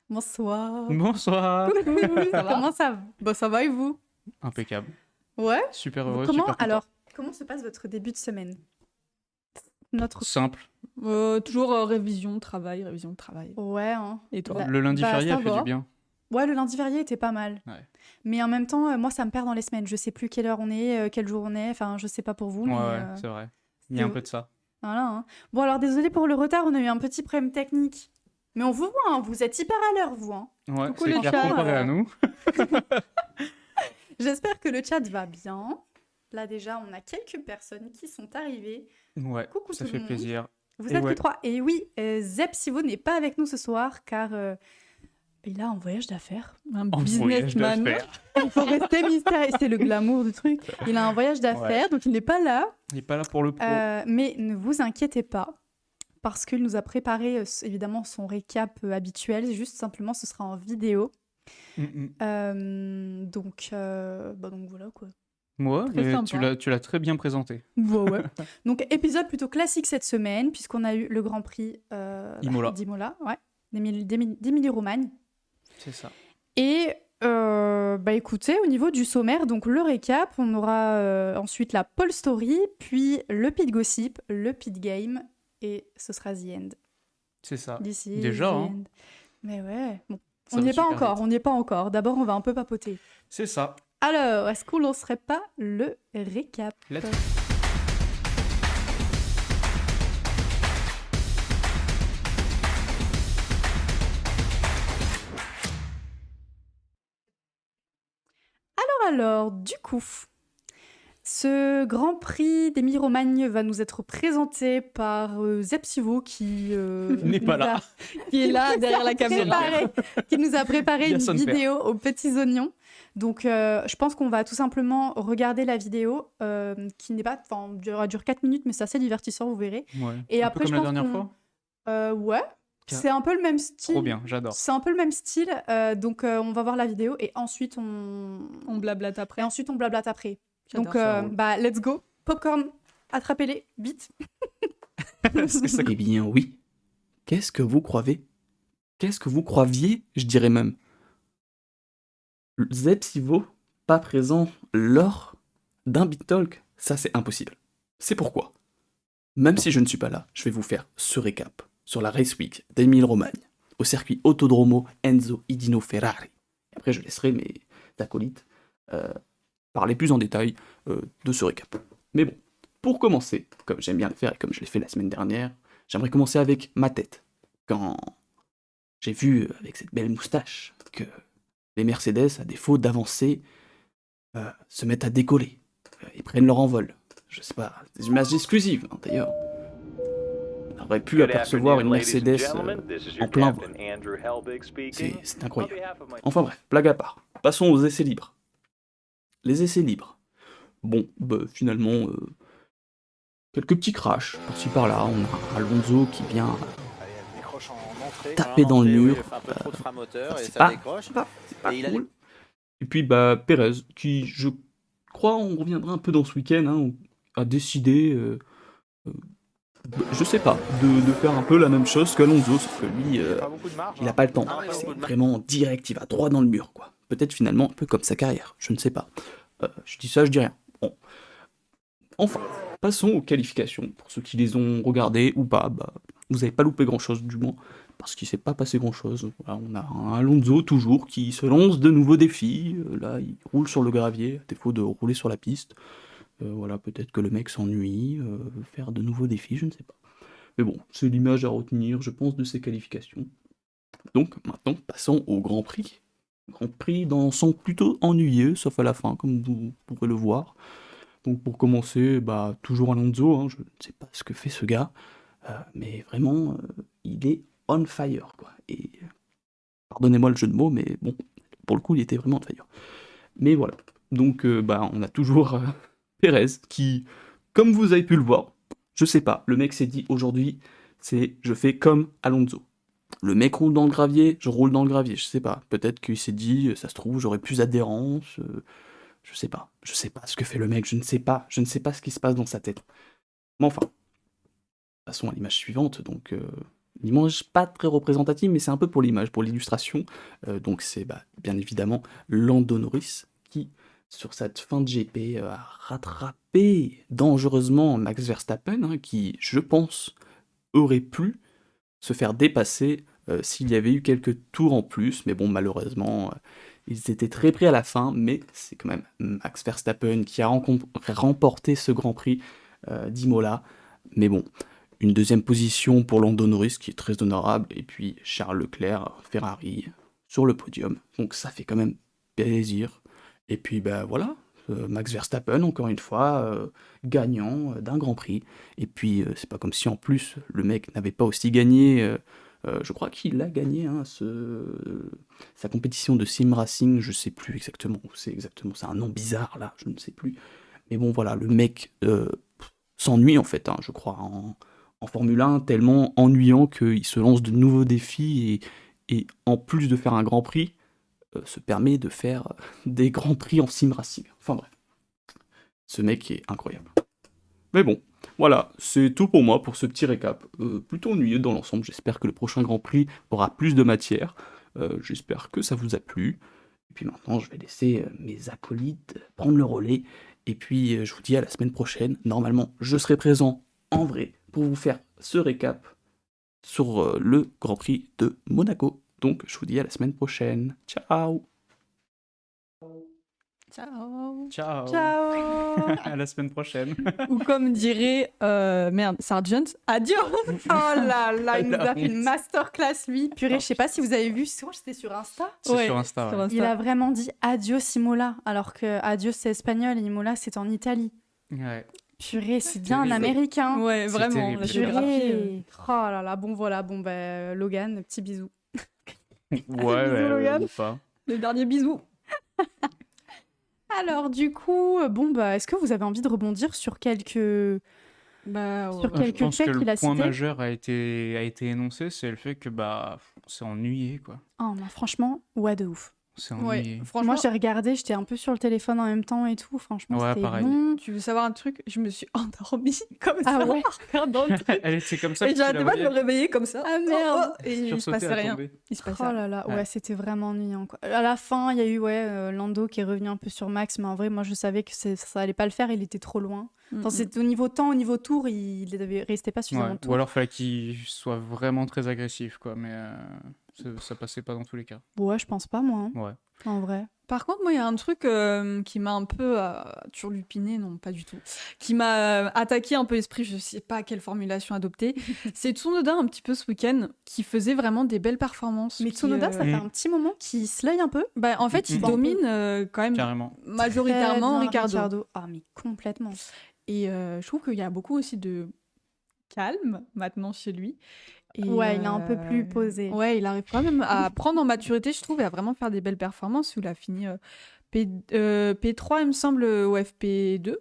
Bonsoir. Bonsoir. Ça va Comment ça va? Bah, ça va et vous? Impeccable. Ouais? Super Vous- heureux, Comment, super content. alors, comment se passe votre début de semaine? Notre... Simple. Toujours révision, travail, révision, travail. Ouais, hein. Et toi? Le lundi Bah, férié ça a fait va. du bien. Ouais, le lundi férié était pas mal. Ouais. Mais en même temps, moi, ça me perd dans les semaines. Je sais plus quelle heure on est, quel jour on est. Enfin, je sais pas pour vous, Ouais, mais... ouais, c'est vrai. Il y a un c'est- peu de ça. Voilà, hein. Bon, alors, désolé pour le retard, on a eu un petit problème technique. Mais on vous voit, hein, vous êtes hyper à l'heure, vous. Hein. Ouais, Coucou c'est le clair chat. comparé à nous. J'espère que le chat va bien. Là, déjà, on a quelques personnes qui sont arrivées. Ouais, Coucou ça tout fait le monde. plaisir. Vous Et êtes ouais. que trois. Et oui, Zeb Sivo n'est pas avec nous ce soir car il a un voyage d'affaires. Un En voyage businessman. d'affaires. Il faut rester mystérieux. C'est le glamour du truc. Il a un voyage d'affaires, donc il n'est pas là. Il n'est pas là pour le pro. Mais ne vous inquiétez pas, parce qu'il nous a préparé évidemment son récap habituel. Juste simplement, ce sera en vidéo. Donc voilà quoi. Ouais, Très mais sympa. tu l'as très bien présenté. Ouais. Donc épisode plutôt classique cette semaine, puisqu'on a eu le Grand Prix Imola. d'Imola, ouais, d'Émilie-Romagne. C'est ça. Et écoutez, au niveau du sommaire, donc le récap, on aura ensuite la Pole Story, puis le Pit Gossip, le Pit Game, et ce sera The End. C'est ça. D'ici. Déjà, The hein. End. Mais ouais, bon. Ça On va n'y est pas super encore, vite. on n'y est pas encore. D'abord, on va un peu papoter. C'est ça. Alors, est-ce qu'on lancerait pas le récap? Let's go. Alors, du coup, ce Grand Prix d'Émilie-Romagne va nous être présenté par Zeb Sivo qui N'est pas là. Qui est là derrière la caméra. qui nous a préparé Il y a une son père. vidéo aux petits oignons. Donc, je pense qu'on va tout simplement regarder la vidéo qui n'est pas, enfin, dure 4 minutes, mais c'est assez divertissant, vous verrez. Ouais. Et Un après, peu je comme la pense dernière qu'on- fois. Ouais, Car- c'est un peu le même style. Trop bien, j'adore. C'est un peu le même style. Donc, on va voir la vidéo et ensuite On blablate après. et ensuite on blablate après. J'adore. Donc, Ça roule. let's go. Popcorn, attrapez-les, vite. Est-ce que ça- Eh bien oui. Qu'est-ce que vous croyez? Qu'est-ce que vous croiviez, je dirais même? Zeb Sivo, pas présent lors d'un Big Talk, ça c'est impossible. C'est pourquoi. Même si je ne suis pas là, je vais vous faire ce récap sur la Race Week d'Émilie-Romagne, au circuit Autodromo Enzo Idino Ferrari. Et après je laisserai mes acolytes parler plus en détail de ce récap. Mais bon, pour commencer, comme j'aime bien le faire et comme je l'ai fait la semaine dernière, j'aimerais commencer avec ma tête. Quand j'ai vu avec cette belle moustache que les Mercedes, à défaut d'avancer, se mettent à décoller et prennent leur envol. Je sais pas, des images exclusives hein, d'ailleurs. On aurait pu apercevoir une Mercedes en plein vol. C'est incroyable. Enfin bref, blague à part. Passons aux essais libres. Les essais libres. Bon, finalement, quelques petits crashs par-ci par-là. On a Alonso qui vient taper dans le mur. C'est pas cool. Et puis Pérez, qui je crois, on reviendra un peu dans ce week-end, hein, a décidé, je sais pas, de faire un peu la même chose qu'Alonso, sauf que lui, il a pas le temps. C'est vraiment direct, il va droit dans le mur, quoi. Peut-être finalement un peu comme sa carrière, je ne sais pas. Je dis ça, je dis rien. Bon. Enfin, passons aux qualifications. Pour ceux qui les ont regardées ou pas, vous n'avez pas loupé grand-chose du moins, parce qu'il s'est pas passé grand-chose. Voilà, on a un Alonso toujours qui se lance de nouveaux défis. Là, il roule sur le gravier, à défaut de rouler sur la piste. Voilà, peut-être que le mec s'ennuie, veut faire de nouveaux défis, je ne sais pas. Mais bon, c'est l'image à retenir, je pense, de ces qualifications. Donc, maintenant, passons au Grand Prix. Grand Prix dans l'ensemble plutôt ennuyeux, sauf à la fin, comme vous pourrez le voir. Donc pour commencer, toujours Alonso, hein, je ne sais pas ce que fait ce gars, mais vraiment, il est on fire, quoi. Et pardonnez-moi le jeu de mots, mais bon, pour le coup, il était vraiment on fire. Mais voilà, donc on a toujours Pérez qui, comme vous avez pu le voir, je sais pas, le mec s'est dit aujourd'hui, je fais comme Alonso. Le mec roule dans le gravier, je roule dans le gravier, je sais pas. Peut-être qu'il s'est dit, ça se trouve, j'aurai plus d'adhérence. Je sais pas ce que fait le mec, je ne sais pas ce qui se passe dans sa tête. Mais enfin, passons à l'image suivante, donc une image pas très représentative, mais c'est un peu pour l'image, pour l'illustration. Donc c'est bien évidemment Lando Norris qui, sur cette fin de GP, a rattrapé dangereusement Max Verstappen, hein, qui, je pense, aurait pu se faire dépasser s'il y avait eu quelques tours en plus. Mais bon, malheureusement, ils étaient très près à la fin, mais c'est quand même Max Verstappen qui a remporté ce Grand Prix d'Imola. Mais bon, une deuxième position pour Lando Norris qui est très honorable, et puis Charles Leclerc, Ferrari, sur le podium. Donc ça fait quand même plaisir. Et puis voilà, Max Verstappen, encore une fois, gagnant d'un Grand Prix. Et puis c'est pas comme si en plus le mec n'avait pas aussi gagné. Je crois qu'il a gagné sa compétition de sim racing, je sais plus exactement où c'est exactement, c'est un nom bizarre là, je ne sais plus. Mais bon voilà, le mec s'ennuie en fait, hein, je crois, en Formule 1, tellement ennuyant qu'il se lance de nouveaux défis et en plus de faire un Grand Prix, se permet de faire des Grands Prix en sim racing. Enfin bref, ce mec est incroyable. Mais bon, voilà, c'est tout pour moi pour ce petit récap. Plutôt ennuyeux dans l'ensemble, j'espère que le prochain Grand Prix aura plus de matière. J'espère que ça vous a plu. Et puis maintenant, je vais laisser mes acolytes prendre le relais. Et puis, je vous dis à la semaine prochaine. Normalement, je serai présent en vrai pour vous faire ce récap sur le Grand Prix de Monaco. Donc, je vous dis à la semaine prochaine. Ciao! Ciao. Ciao. Ciao. À la semaine prochaine. Ou comme dirait Sargent, adieu. Oh là là, il nous La a fait une honte. masterclass, lui. Purée, je sais pas si vous avez vu, c'était sur Insta. C'est Ouais, sur Insta. ouais. Il a vraiment dit adios Imola, alors que adios c'est espagnol et Imola c'est en Italie. Ouais. Purée, c'est bien un terrible. américain. Ouais, C'est vraiment, terrible. la géographie. Purée. Oh là là, bon voilà, Logan, petit bisou. Ouais, Logan. ou pas. Le dernier bisou. Alors du coup, est-ce que vous avez envie de rebondir sur quelques... Bah, Sur Je quelques pense faits que le qu'il a point cités. majeur a été énoncé, c'est le fait que on s'est ennuyé, quoi. Oh non, franchement, ouais de ouf. On s'est Ouais, ennuyé. franchement, Moi j'ai regardé, j'étais un peu sur le téléphone en même temps et tout, franchement Ouais, c'était pareil. long. tu veux savoir un truc? Je me suis endormie comme Ah ça ouais. en regardant le truc. Elle était comme ça. Et puis tu j'arrêtais la pas de me voyais réveiller comme ça. Ah, merde. Et il se sursauter passait à rien. tomber. Il se passait Oh rien. là là, ouais, Ouais. c'était vraiment ennuyant quoi. À la fin, il y a eu Lando qui est revenu un peu sur Max, mais en vrai, moi je savais que ça allait pas le faire, il était trop loin. Enfin, c'était au niveau temps, au niveau tour, il restait pas suffisamment Ouais. de tours. Ou alors fallait qu'il soit vraiment très agressif, quoi. Mais ça passait pas dans tous les cas. Ouais, je pense pas moi, hein, Ouais. en vrai. Par contre, moi, il y a un truc qui m'a un peu turlupiné, non, pas du tout, qui m'a attaqué un peu l'esprit, je sais pas quelle formulation adopter. C'est Tsunoda un petit peu ce week-end qui faisait vraiment des belles performances. Mais qui, Tsunoda, ça fait un petit moment qu'il slay un peu. en fait, il Mhm. domine quand même Carrément. majoritairement Très bien, Ricardo. Ah, mais complètement. Et je trouve qu'il y a beaucoup aussi de calme maintenant chez lui. Et, Ouais, il est un peu plus posé. Ouais, il arrive quand même à prendre en maturité, je trouve, et à vraiment faire des belles performances. Il a fini P3, il me semble, au FP2.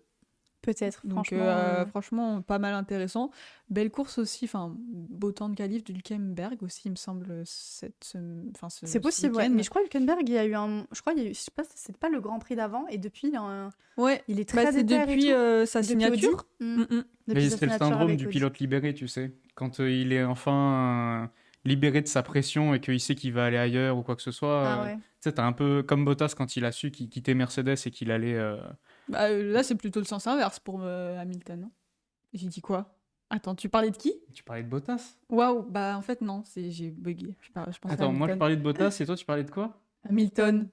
Peut-être, Donc, franchement. franchement, pas mal intéressant. Belle course aussi, enfin, beau temps de qualif de Hülkenberg aussi, il me semble, C'est possible, ouais. Mais je crois que Hülkenberg, il y a eu je sais pas, c'est pas le Grand Prix d'avant, et depuis, Ouais, il est très c'est déter et depuis tout. sa Depuis signature. Audi. Mm, mm. Depuis Mais sa c'est le signature syndrome avec du Audi. pilote libéré, tu sais. Quand il est enfin libéré de sa pression et qu'il sait qu'il va aller ailleurs ou quoi que ce soit. Ah ouais. Tu sais, t'as un peu comme Bottas quand il a su qu'il quittait Mercedes et qu'il allait. Là, c'est plutôt le sens inverse pour Hamilton. Hein. J'ai dit quoi? Attends, tu parlais de qui? Tu parlais de Bottas? Waouh, en fait, non, j'ai bugué. Je pensais à Attends, moi je Hamilton. parlais de Bottas et toi tu parlais de quoi? Hamilton.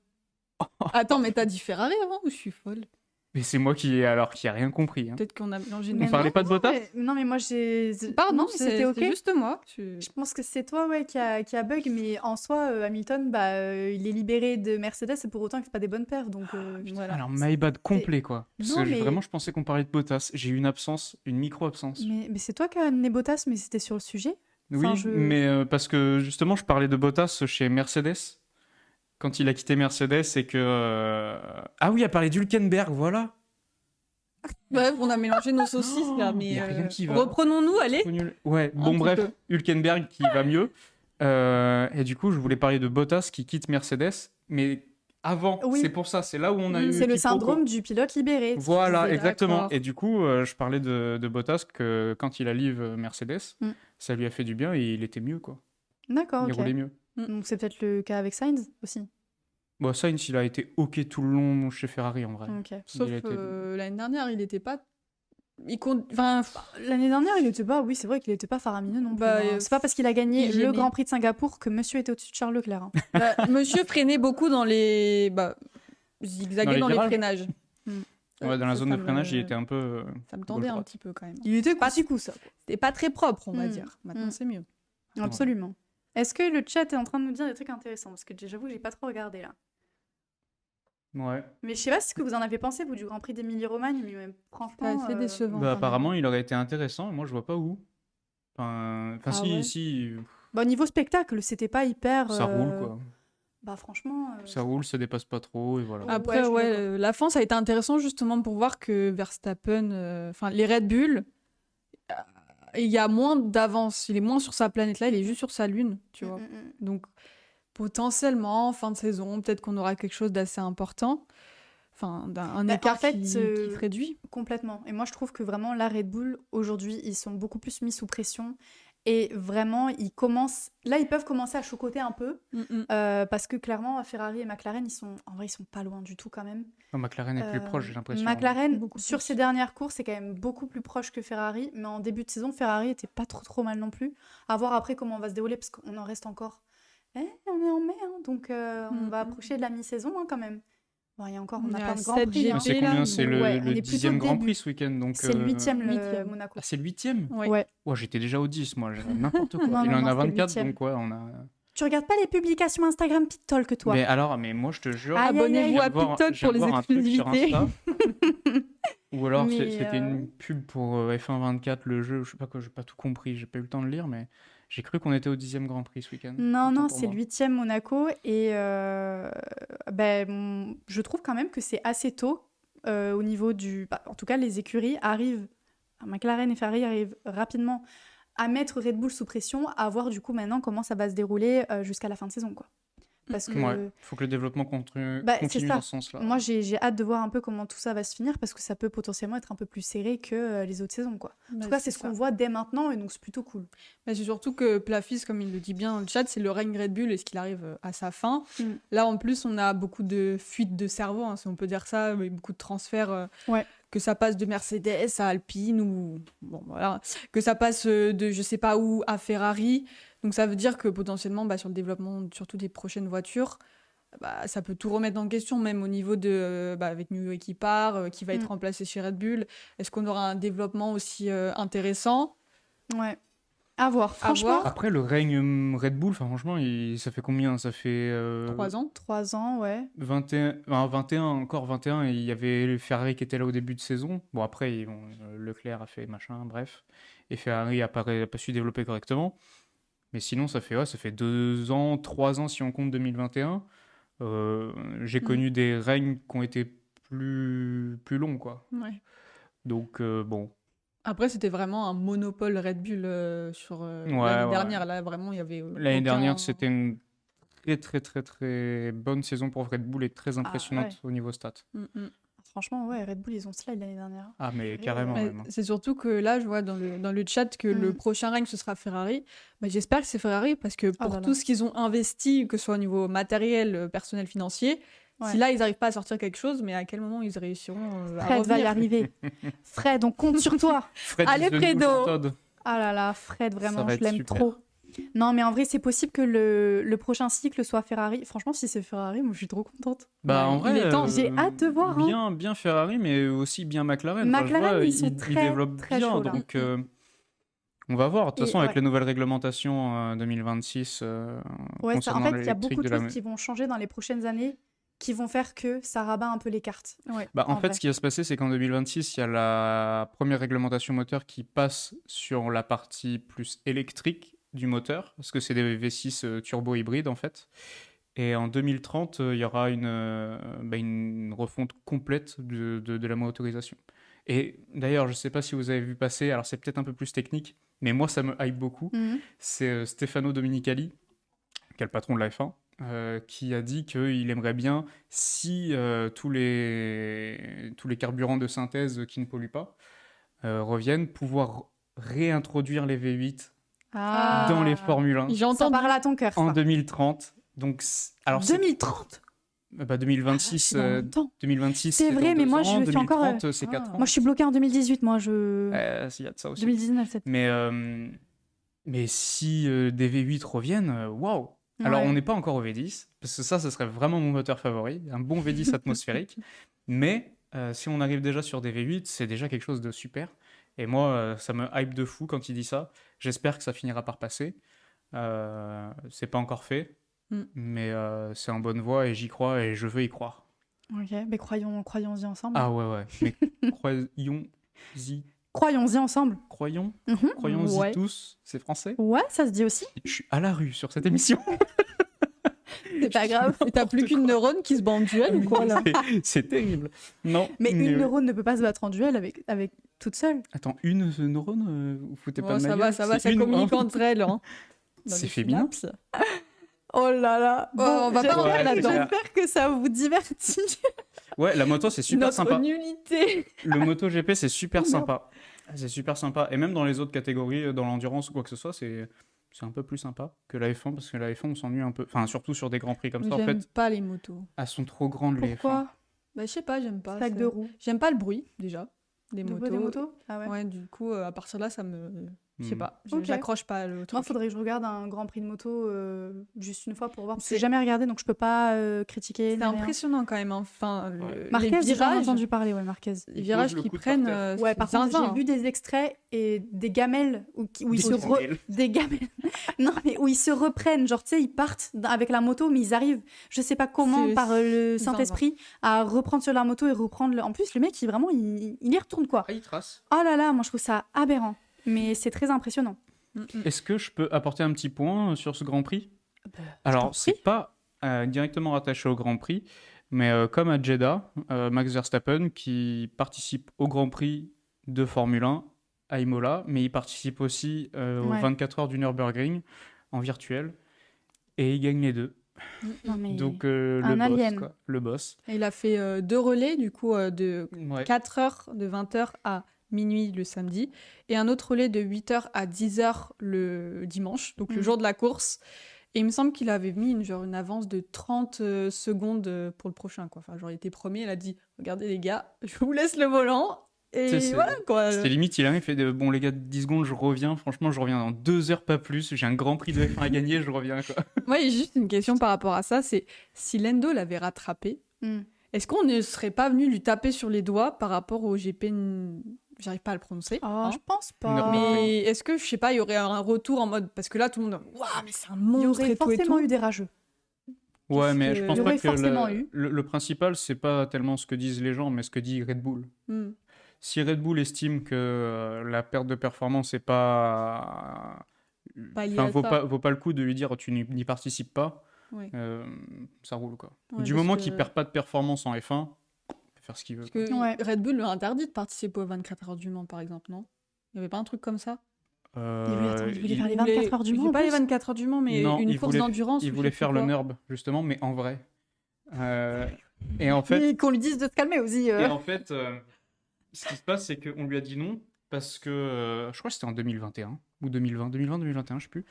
Attends, mais t'as dit Ferrari avant ou je suis folle? Mais c'est moi qui ai rien compris. Hein. Peut-être qu'on a mélangé Mais On parlait pas de Bottas? Non, mais moi, j'ai... Pardon, Non, c'était ok. c'est juste moi. Je pense que c'est toi qui a bug, mais en soi, Hamilton, il est libéré de Mercedes, et pour autant que c'est pas des bonnes perfs, donc voilà. Alors, my bad complet quoi. Parce Non, que mais- vraiment je pensais qu'on parlait de Bottas. J'ai eu une absence, une micro-absence. Mais c'est toi qui as amené Bottas, mais c'était sur le sujet. Oui, Enfin, mais parce que justement je parlais de Bottas chez Mercedes. Quand il a quitté Mercedes et que... Ah oui, à parler d'Hülkenberg, voilà. Bref, on a mélangé nos saucisses là, mais y a rien qui va. reprenons-nous, allez. Trop nul. Ouais, Un bon petit bref, peu. Hülkenberg qui va mieux. Et du coup, je voulais parler de Bottas qui quitte Mercedes, mais avant. Oui. C'est pour ça, c'est là où on a eu C'est le quiproquo. syndrome du pilote libéré. Voilà, disais, exactement. d'accord. Et du coup, je parlais de Bottas que quand il a live Mercedes, Mm. ça lui a fait du bien et il était mieux, quoi. D'accord, Il ok. roulait mieux. Donc c'est peut-être le cas avec Sainz aussi. Bon, Sainz, il a été OK tout le long chez Ferrari, en vrai. Ok. Sauf Il a été- l'année dernière, il était pas. Il compte. Enfin, L'année dernière, il était pas. Oui, c'est vrai qu'il était pas faramineux non plus. Bah, hein. C'est pas parce qu'il a gagné il le gênait. Grand Prix de Singapour que Monsieur était au-dessus de Charles Leclerc. hein. monsieur freinait beaucoup dans les. Zigzaguait Dans les dans les virages. freinages. Ouais, dans la Ça, zone ça de freinage, me- il était un peu. Ça me tendait un gauche-droite. petit peu quand même. Il était Pas pas du coup ça. C'était pas très propre, on va Mm. dire. Maintenant, Mm. c'est mieux. Absolument. Est-ce que le chat est en train de nous dire des trucs intéressants? Parce que j'avoue que j'ai pas trop regardé là. Ouais. Mais je sais pas ce que vous en avez pensé, vous, du Grand Prix d'Émilie-Romagne, mais même, franchement. C'est assez décevant. Bah, quand même. apparemment, il aurait été intéressant, et moi, je vois pas où. Enfin, Ah si, ouais. si, Bah, au niveau spectacle, c'était pas hyper. ça roule, quoi. Bah, franchement. Ça roule, ça dépasse pas trop, et voilà. Après, Ouais, je suis ouais, d'accord. la fin, ça a été intéressant justement pour voir que Verstappen, enfin les Red Bull, il y a moins d'avance. Il est moins sur sa planète là, il est juste sur sa lune, tu vois. Donc potentiellement, fin de saison, peut-être qu'on aura quelque chose d'assez important. Enfin, un Bah, en écart fait, qui se réduit. Complètement. Et moi, je trouve que vraiment, la Red Bull, aujourd'hui, ils sont beaucoup plus mis sous pression. Et vraiment, ils commencent. Là, ils peuvent commencer à chocoter un peu. Parce que clairement, Ferrari et McLaren, en vrai, ils sont pas loin du tout quand même. Non, McLaren est plus proche, j'ai l'impression. McLaren, Beaucoup sur plus. ses dernières courses, c'est quand même beaucoup plus proche que Ferrari. Mais en début de saison, Ferrari était pas trop mal non plus. À voir après comment on va se dérouler, parce qu'on en reste encore. On est en mai, hein, donc on va approcher de la mi-saison hein, quand même. Bon, il y a encore, on a Il y a plein de grands 7 prix. hein. GP. C'est là, combien? mais C'est ouais, on le est plutôt 10e au Grand début. Prix ce week-end, donc... C'est le 8e, Huitième. Monaco. Ah, c'est le 8e? Ouais. Ouais. Ouais, j'étais déjà au 10, moi, n'importe quoi. Non, Il non, en non, a c'était le 24, 8e. donc ouais, on a... Tu regardes pas les publications Instagram Pittalk, toi? Mais alors, mais moi, je te jure... Aïe, aïe, aïe. Abonnez-vous je viens à de voir- TikTok je viens pour de les voir un truc sur exclusivités. Insta. Ou alors, Mais, c'était une pub pour F1 24, le jeu, je sais pas quoi, j'ai pas tout compris, j'ai pas eu le temps de lire, mais j'ai cru qu'on était au 10e Grand Prix ce week-end. Non, Autant non, pour c'est moi. le 8e Monaco. Et je trouve quand même que c'est assez tôt au niveau du... en tout cas, les écuries arrivent, McLaren et Ferrari arrivent rapidement à mettre Red Bull sous pression, à voir du coup maintenant comment ça va se dérouler jusqu'à la fin de saison, quoi. Parce que Ouais, faut que le développement continue, Bah, c'est continue ça. dans ce sens-là. moi, j'ai hâte de voir un peu comment tout ça va se finir, parce que ça peut potentiellement être un peu plus serré que les autres saisons, quoi. En tout cas, c'est ce qu'on voit dès maintenant, et donc c'est plutôt cool. Mais c'est surtout que Plafis, comme il le dit bien dans le chat, c'est le règne Red Bull et ce qu'il arrive à sa fin. Mm. Là, en plus, on a beaucoup de fuites de cerveau, hein, si on peut dire ça, mais beaucoup de transferts. Ouais. Que ça passe de Mercedes à Alpine ou bon voilà, que ça passe de je sais pas où à Ferrari. Donc ça veut dire que potentiellement, sur le développement surtout des prochaines voitures, ça peut tout remettre en question, même au niveau de avec New qui part, qui va être remplacé chez Red Bull. Est-ce qu'on aura un développement aussi intéressant? Ouais. À voir. Franchement, Après, le règne Red Bull, franchement, ça fait combien? Ça fait 3 ans. 3 ans, ouais. 21, encore 21, et il y avait le Ferrari qui était là au début de saison. Bon, après, Leclerc a fait machin, bref. Et Ferrari n'a pas su développer correctement. Mais sinon, ça fait 2 ans, 3 ans si on compte 2021. J'ai connu des règnes qui ont été plus longs, quoi. Ouais. Donc, bon. Après, c'était vraiment un monopole Red Bull sur l'année dernière. Là, vraiment, il y avait. L'année dernière, c'était une très, très, très, très bonne saison pour Red Bull et très impressionnante au niveau stats. Franchement, ouais, Red Bull, ils ont slide l'année dernière. Ah, mais carrément. Même. C'est surtout que là, je vois dans le chat que le prochain règne, ce sera Ferrari. J'espère que c'est Ferrari parce que pour tout ce qu'ils ont investi, que ce soit au niveau matériel, personnel, financier, si là, ils n'arrivent pas à sortir quelque chose, mais à quel moment ils réussiront à Fred va y revenir. arriver. Fred, on compte sur toi. Fred Allez, is the new Fredo. Todd. Ah là là, Fred, Ça vraiment, va je être l'aime super. trop. Non, mais en vrai, c'est possible que le prochain cycle soit Ferrari. Franchement, si c'est Ferrari, moi, je suis trop contente. En vrai, il est temps. J'ai hâte de voir. hein. Bien Ferrari, mais aussi bien McLaren. McLaren, ils sont ils très, développent très bien, chauds, là. donc on va voir. De toute Et façon, avec ouais. les nouvelles réglementations 2026, Ouais, ça, en fait, il y a l'électrique beaucoup de de la... choses qui vont changer dans les prochaines années, qui vont faire que ça rabat un peu les cartes. Ouais. En En fait, vrai. ce qui va se passer, c'est qu'en 2026, il y a la première réglementation moteur qui passe sur la partie plus électrique du moteur, parce que c'est des V6 turbo hybrides, en fait. Et en 2030, il y aura une refonte complète de la motorisation. Et d'ailleurs, je ne sais pas si vous avez vu passer, alors c'est peut-être un peu plus technique, mais moi, ça me hype beaucoup. Mhm. C'est Stefano Domenicali, qui est le patron de la F1, qui a dit qu'il aimerait bien, si tous les carburants de synthèse qui ne polluent pas reviennent, pouvoir réintroduire les V8 Ah. dans les Formule 1 J'ai Ça entendu. parle à ton cœur, ça. en 2030. Donc, alors, 2030 2026, c'est dans longtemps. 2026 C'est vrai, dans mais 2 moi, ans, je suis encore, 2030, c'est 4 ans. Moi, je suis bloquée en 2018, moi, Il y a de ça aussi. 2019, peut-être. Mais si des V8 reviennent, waouh! Alors, Ouais. on n'est pas encore au V10, parce que ça serait vraiment mon moteur favori, un bon V10 atmosphérique. Mais si on arrive déjà sur des V8, c'est déjà quelque chose de super. Et moi, ça me hype de fou quand il dit ça. J'espère que ça finira par passer. C'est pas encore fait, mais c'est en bonne voie et j'y crois et je veux y croire. Ok, mais croyons-y ensemble. Ah ouais, mais croyons-y. Croyons-y ensemble. Croyons Mhm. Croyons-y Ouais. tous, c'est français. Ouais, ça se dit aussi. Je suis à la rue sur cette émission. C'est pas grave. Et t'as plus qu'une neurone qui se bat en duel ou quoi là? C'est terrible. Non. Mais une oui. neurone ne peut pas se battre en duel avec toute seule. Attends, une neurone, vous foutez pas Oh, de ma ça gueule, va, c'est ça une, communique hein. entre elles. Hein. Dans C'est les féminin. synapses. Oh là là. Bon, on va pas j'espère- rentrer là-dedans. J'espère que ça vous divertit. Ouais, la moto, c'est super Notre sympa. nullité. Le MotoGP, c'est super Oh, merde. sympa. C'est super sympa. Et même dans les autres catégories, dans l'endurance ou quoi que ce soit, c'est un peu plus sympa que la F1, parce que la F1, on s'ennuie un peu. Enfin, surtout sur des grands prix comme ça. En J'aime fait, pas les motos. elles sont trop grandes, les F1. Pourquoi Bah, je sais pas, j'aime pas. Sac c'est- de roues. J'aime pas le bruit, déjà, des De motos. des motos Ah ouais. Ouais, du coup, à partir de là, ça me. Je sais Hmm. pas, Ok. j'accroche pas le Moi, truc. il faudrait que je regarde un Grand Prix de moto juste une fois pour voir. Parce que C'est- j'ai jamais regardé, donc je peux pas critiquer. C'est ni rien. impressionnant quand même. Enfin, Ouais. Marquez, les j'ai virages, entendu parler, ouais, Marquez. les virages Pose le qu'ils coude prennent. par terre. Ouais, c'est par contre, zinzin, j'ai vu des extraits et des gamelles où ils Des se gamelles. des gamelles. Non, mais où ils se reprennent, genre tu sais, ils partent avec la moto, mais ils arrivent, je sais pas comment, C'est par le zinzin. Saint-Esprit, à reprendre sur la moto et reprendre. En plus, le mec, il vraiment, il y retourne quoi. Ah, il trace. Oh là là, moi je trouve ça aberrant, mais c'est très impressionnant. Est-ce que je peux apporter un petit point sur ce Grand Prix? t'en Alors, prie. c'est pas directement rattaché au Grand Prix, mais comme à Jeddah, Max Verstappen qui participe au Grand Prix de Formule 1 à Imola, mais il participe aussi aux Ouais. 24 heures du Nürburgring en virtuel, et il gagne les deux. Non, mais... Donc un le boss, alien. quoi. Le boss. Et il a fait 2 relais, du coup, de Ouais. 4h, de 20h à minuit le samedi, et un autre relais de 8h à 10h le dimanche, donc le Mhm. jour de la course. Et il me semble qu'il avait mis une avance de 30 secondes pour le prochain, quoi. Enfin, genre, il était premier, il a dit « Regardez les gars, je vous laisse le volant. » Et Tu sais, voilà, quoi. C'était limite, il a même fait de bon les gars, 10 secondes, je reviens. Franchement, je reviens dans 2 heures, pas plus. J'ai un Grand Prix de F1 à gagner, je reviens, quoi. Moi, j'ai juste une question par rapport à ça, c'est si Lando l'avait rattrapé, Hmm. est-ce qu'on ne serait pas venu lui taper sur les doigts par rapport au GP J'arrive pas à le prononcer. Oh, hein. je pense pas. Non, Mais est-ce que, je sais pas, il y aurait un retour en mode... Parce que là, tout le monde... Waouh, mais c'est un il y monstre aurait et tout et forcément tout. eu des rageux. Ouais, mais que- je pense Il y pas aurait que forcément eu. le principal, c'est pas tellement ce que disent les gens, mais ce que dit Red Bull. Hmm. Si Red Bull estime que la perte de performance n'est pas. Pas lié Enfin, à vaut ça. pas le coup de lui dire tu n'y participes pas, Ouais. ça roule quoi. Ouais, Du parce moment que- qu'il perd pas de performance en F1, il peut faire ce qu'il veut. Parce que Ouais. Red Bull lui a interdit de participer aux 24 heures du Mans, par exemple, non? Il y avait pas un truc comme ça? Euh, Attends, il voulait il- faire les Il voulait- 24 heures du il Mans. voulait en pas les plus. 24 heures du Mans, mais Non, une il course voulait- d'endurance. il ou voulait je sais faire plus le quoi. NURB, justement, mais en vrai. Et en fait, Et qu'on lui dise de se calmer aussi. Et en fait, ce qui se passe, c'est qu'on lui a dit non parce que je crois que c'était en 2021 ou 2021, je sais plus.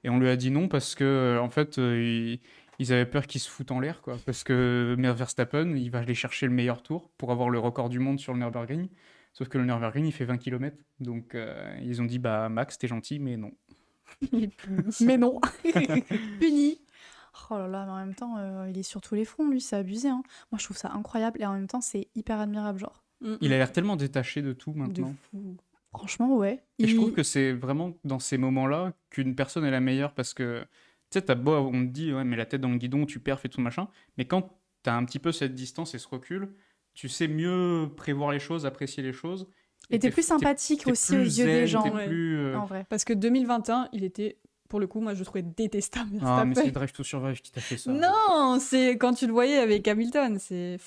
Et on lui a dit non parce que en fait, ils avaient peur qu'il se foute en l'air, quoi. Parce que Verstappen, il va aller chercher le meilleur tour pour avoir le record du monde sur le Nürburgring. Sauf que le Nürburgring, il fait 20 km. Donc, ils ont dit, bah, Max, t'es gentil, mais non. Mais non. Puni. Oh là là, mais en même temps, il est sur tous les fronts, lui, c'est abusé. Hein. Moi, je trouve ça incroyable et en même temps, c'est hyper admirable, genre. Il a l'air tellement détaché de tout De maintenant. fou. Franchement, ouais. Et je trouve que c'est vraiment dans ces moments-là qu'une personne est la meilleure parce que, tu sais, t'as beau, on te dit, ouais, mais la tête dans le guidon, tu perfs et tout machin. Mais quand t'as un petit peu cette distance et ce recul, tu sais mieux prévoir les choses, apprécier les choses. Et t'es plus sympathique t'es aussi aux plus yeux des zen, gens. t'es ouais. plus, En vrai. Parce que 2021, il était, pour le coup, moi je le trouvais détestable. Ah, mais Verstappen. c'est Drive to Survive qui t'a fait ça. Non, c'est quand tu le voyais avec Hamilton, c'est.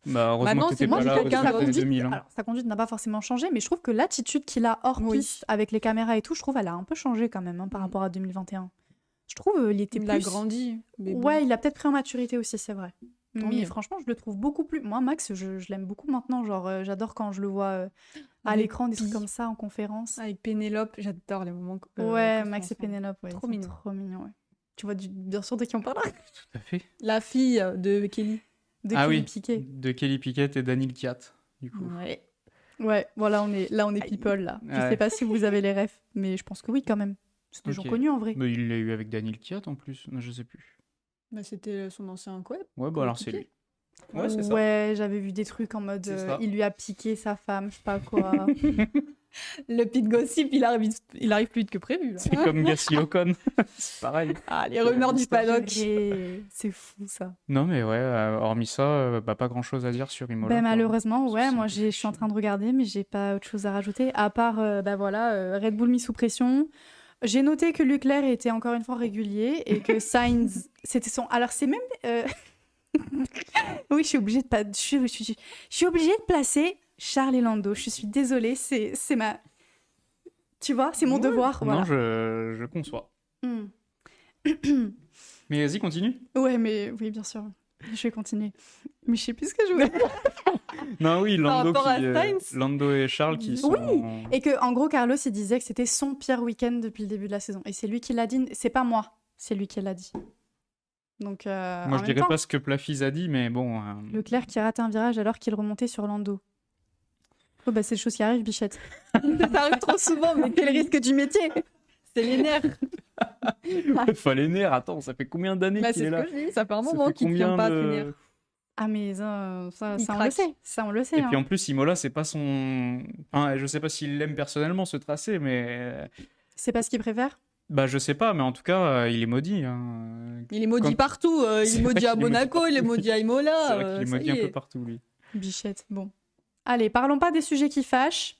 Bah, heureusement Maintenant, que c'est t'étais moi pas qui là fais aux quelqu'un années d'autre. 2000. Hein. Alors, sa conduite n'a pas forcément changé, mais je trouve que l'attitude qu'il a hors Oui. piste avec les caméras et tout, je trouve elle a un peu changé quand même hein, par rapport à 2021. Je trouve il était Il a plus... grandi. Mais bon. Ouais, il a peut-être pris en maturité aussi, c'est vrai. Tant Mais mieux. franchement, je le trouve beaucoup plus... Moi, Max, je l'aime beaucoup maintenant. Genre, j'adore quand je le vois à Avec l'écran, des trucs Pi. comme ça, en conférence. Avec Pénélope, j'adore les moments. Ouais, quand Max c'est et Pénélope, ouais, Trop ils sont mignon. trop mignons, ouais. Tu vois bien sûr de qui on parle Tout à fait. La fille de Kelly. De Ah Kelly oui, Piquet. de Kelly Pickett et Daniel Kiat, du coup. Ouais. Ouais, voilà, on est people, là. Je Ouais. sais pas si vous avez les refs, mais je pense que oui, quand même. C'est des gens Ok. connus, en vrai. Mais il l'a eu avec Daniel Kiat en plus, non, je sais plus. Bah, c'était son ancien web. Ouais, bah alors c'est lui. Ouais, c'est ça. Ouais, j'avais vu des trucs en mode C'est ça. il lui a piqué sa femme, je sais pas quoi. Le pit gossip, il arrive plus vite que prévu. Là. C'est comme Gasly Ocon, c'est pareil. Ah, les rumeurs du paddock. Purée, c'est fou ça. Non mais ouais, hormis ça, bah, pas grand chose à dire sur Imola. Ben, quoi. malheureusement, ouais, C'est moi un peu je suis en train de regarder, mais j'ai pas autre chose à rajouter. À part, bah voilà, Red Bull mis sous pression. J'ai noté que Leclerc était encore une fois régulier et que Sainz, c'était son. Alors c'est même. Oui, je suis obligée de pas. Je suis obligée de placer Charles et Lando. Je suis désolée, c'est ma. Tu vois, c'est mon Ouais. devoir. Non, Voilà. je conçois. Hmm. Mais vas-y, continue. Ouais, mais oui, bien sûr. Je vais continuer. Mais je sais plus ce que je voulais. Non, oui, Par Lando, rapport à Sainz Lando et Charles qui sont... Oui. Et que, en gros, Carlos, il disait que c'était son pire week-end depuis le début de la saison. Et c'est lui qui l'a dit. C'est pas moi, c'est lui qui l'a dit. Donc, Moi, en je même dirais temps, pas ce que Plafiz a dit, mais bon... Leclerc qui rate un virage alors qu'il remontait sur Lando. Oh, bah, c'est des choses qui arrivent, Bichette. Ça arrive trop souvent, mais quel risque du métier. C'est les nerfs. Fallait nerfs, attends, ça fait combien d'années Bah, qu'il c'est est ce là que je dis, ça fait un Ça moment fait qu'il tient combien pas de- ses nerfs. Ah, mais ça Il on le craque. sait. Ça, on le sait. Et puis hein. en plus, Imola, c'est pas son... Enfin, je sais pas s'il l'aime personnellement, ce tracé, mais... C'est pas ce qu'il préfère. Bah, je sais pas, mais en tout cas, il est maudit. Hein. Il est maudit Quand- partout. Il C'est est vrai maudit à qu'il est maudit Monaco, il est partout. maudit à Imola. C'est vrai qu'il est ça maudit y un peu est. partout, lui. Bichette, bon. Allez, parlons pas des sujets qui fâchent.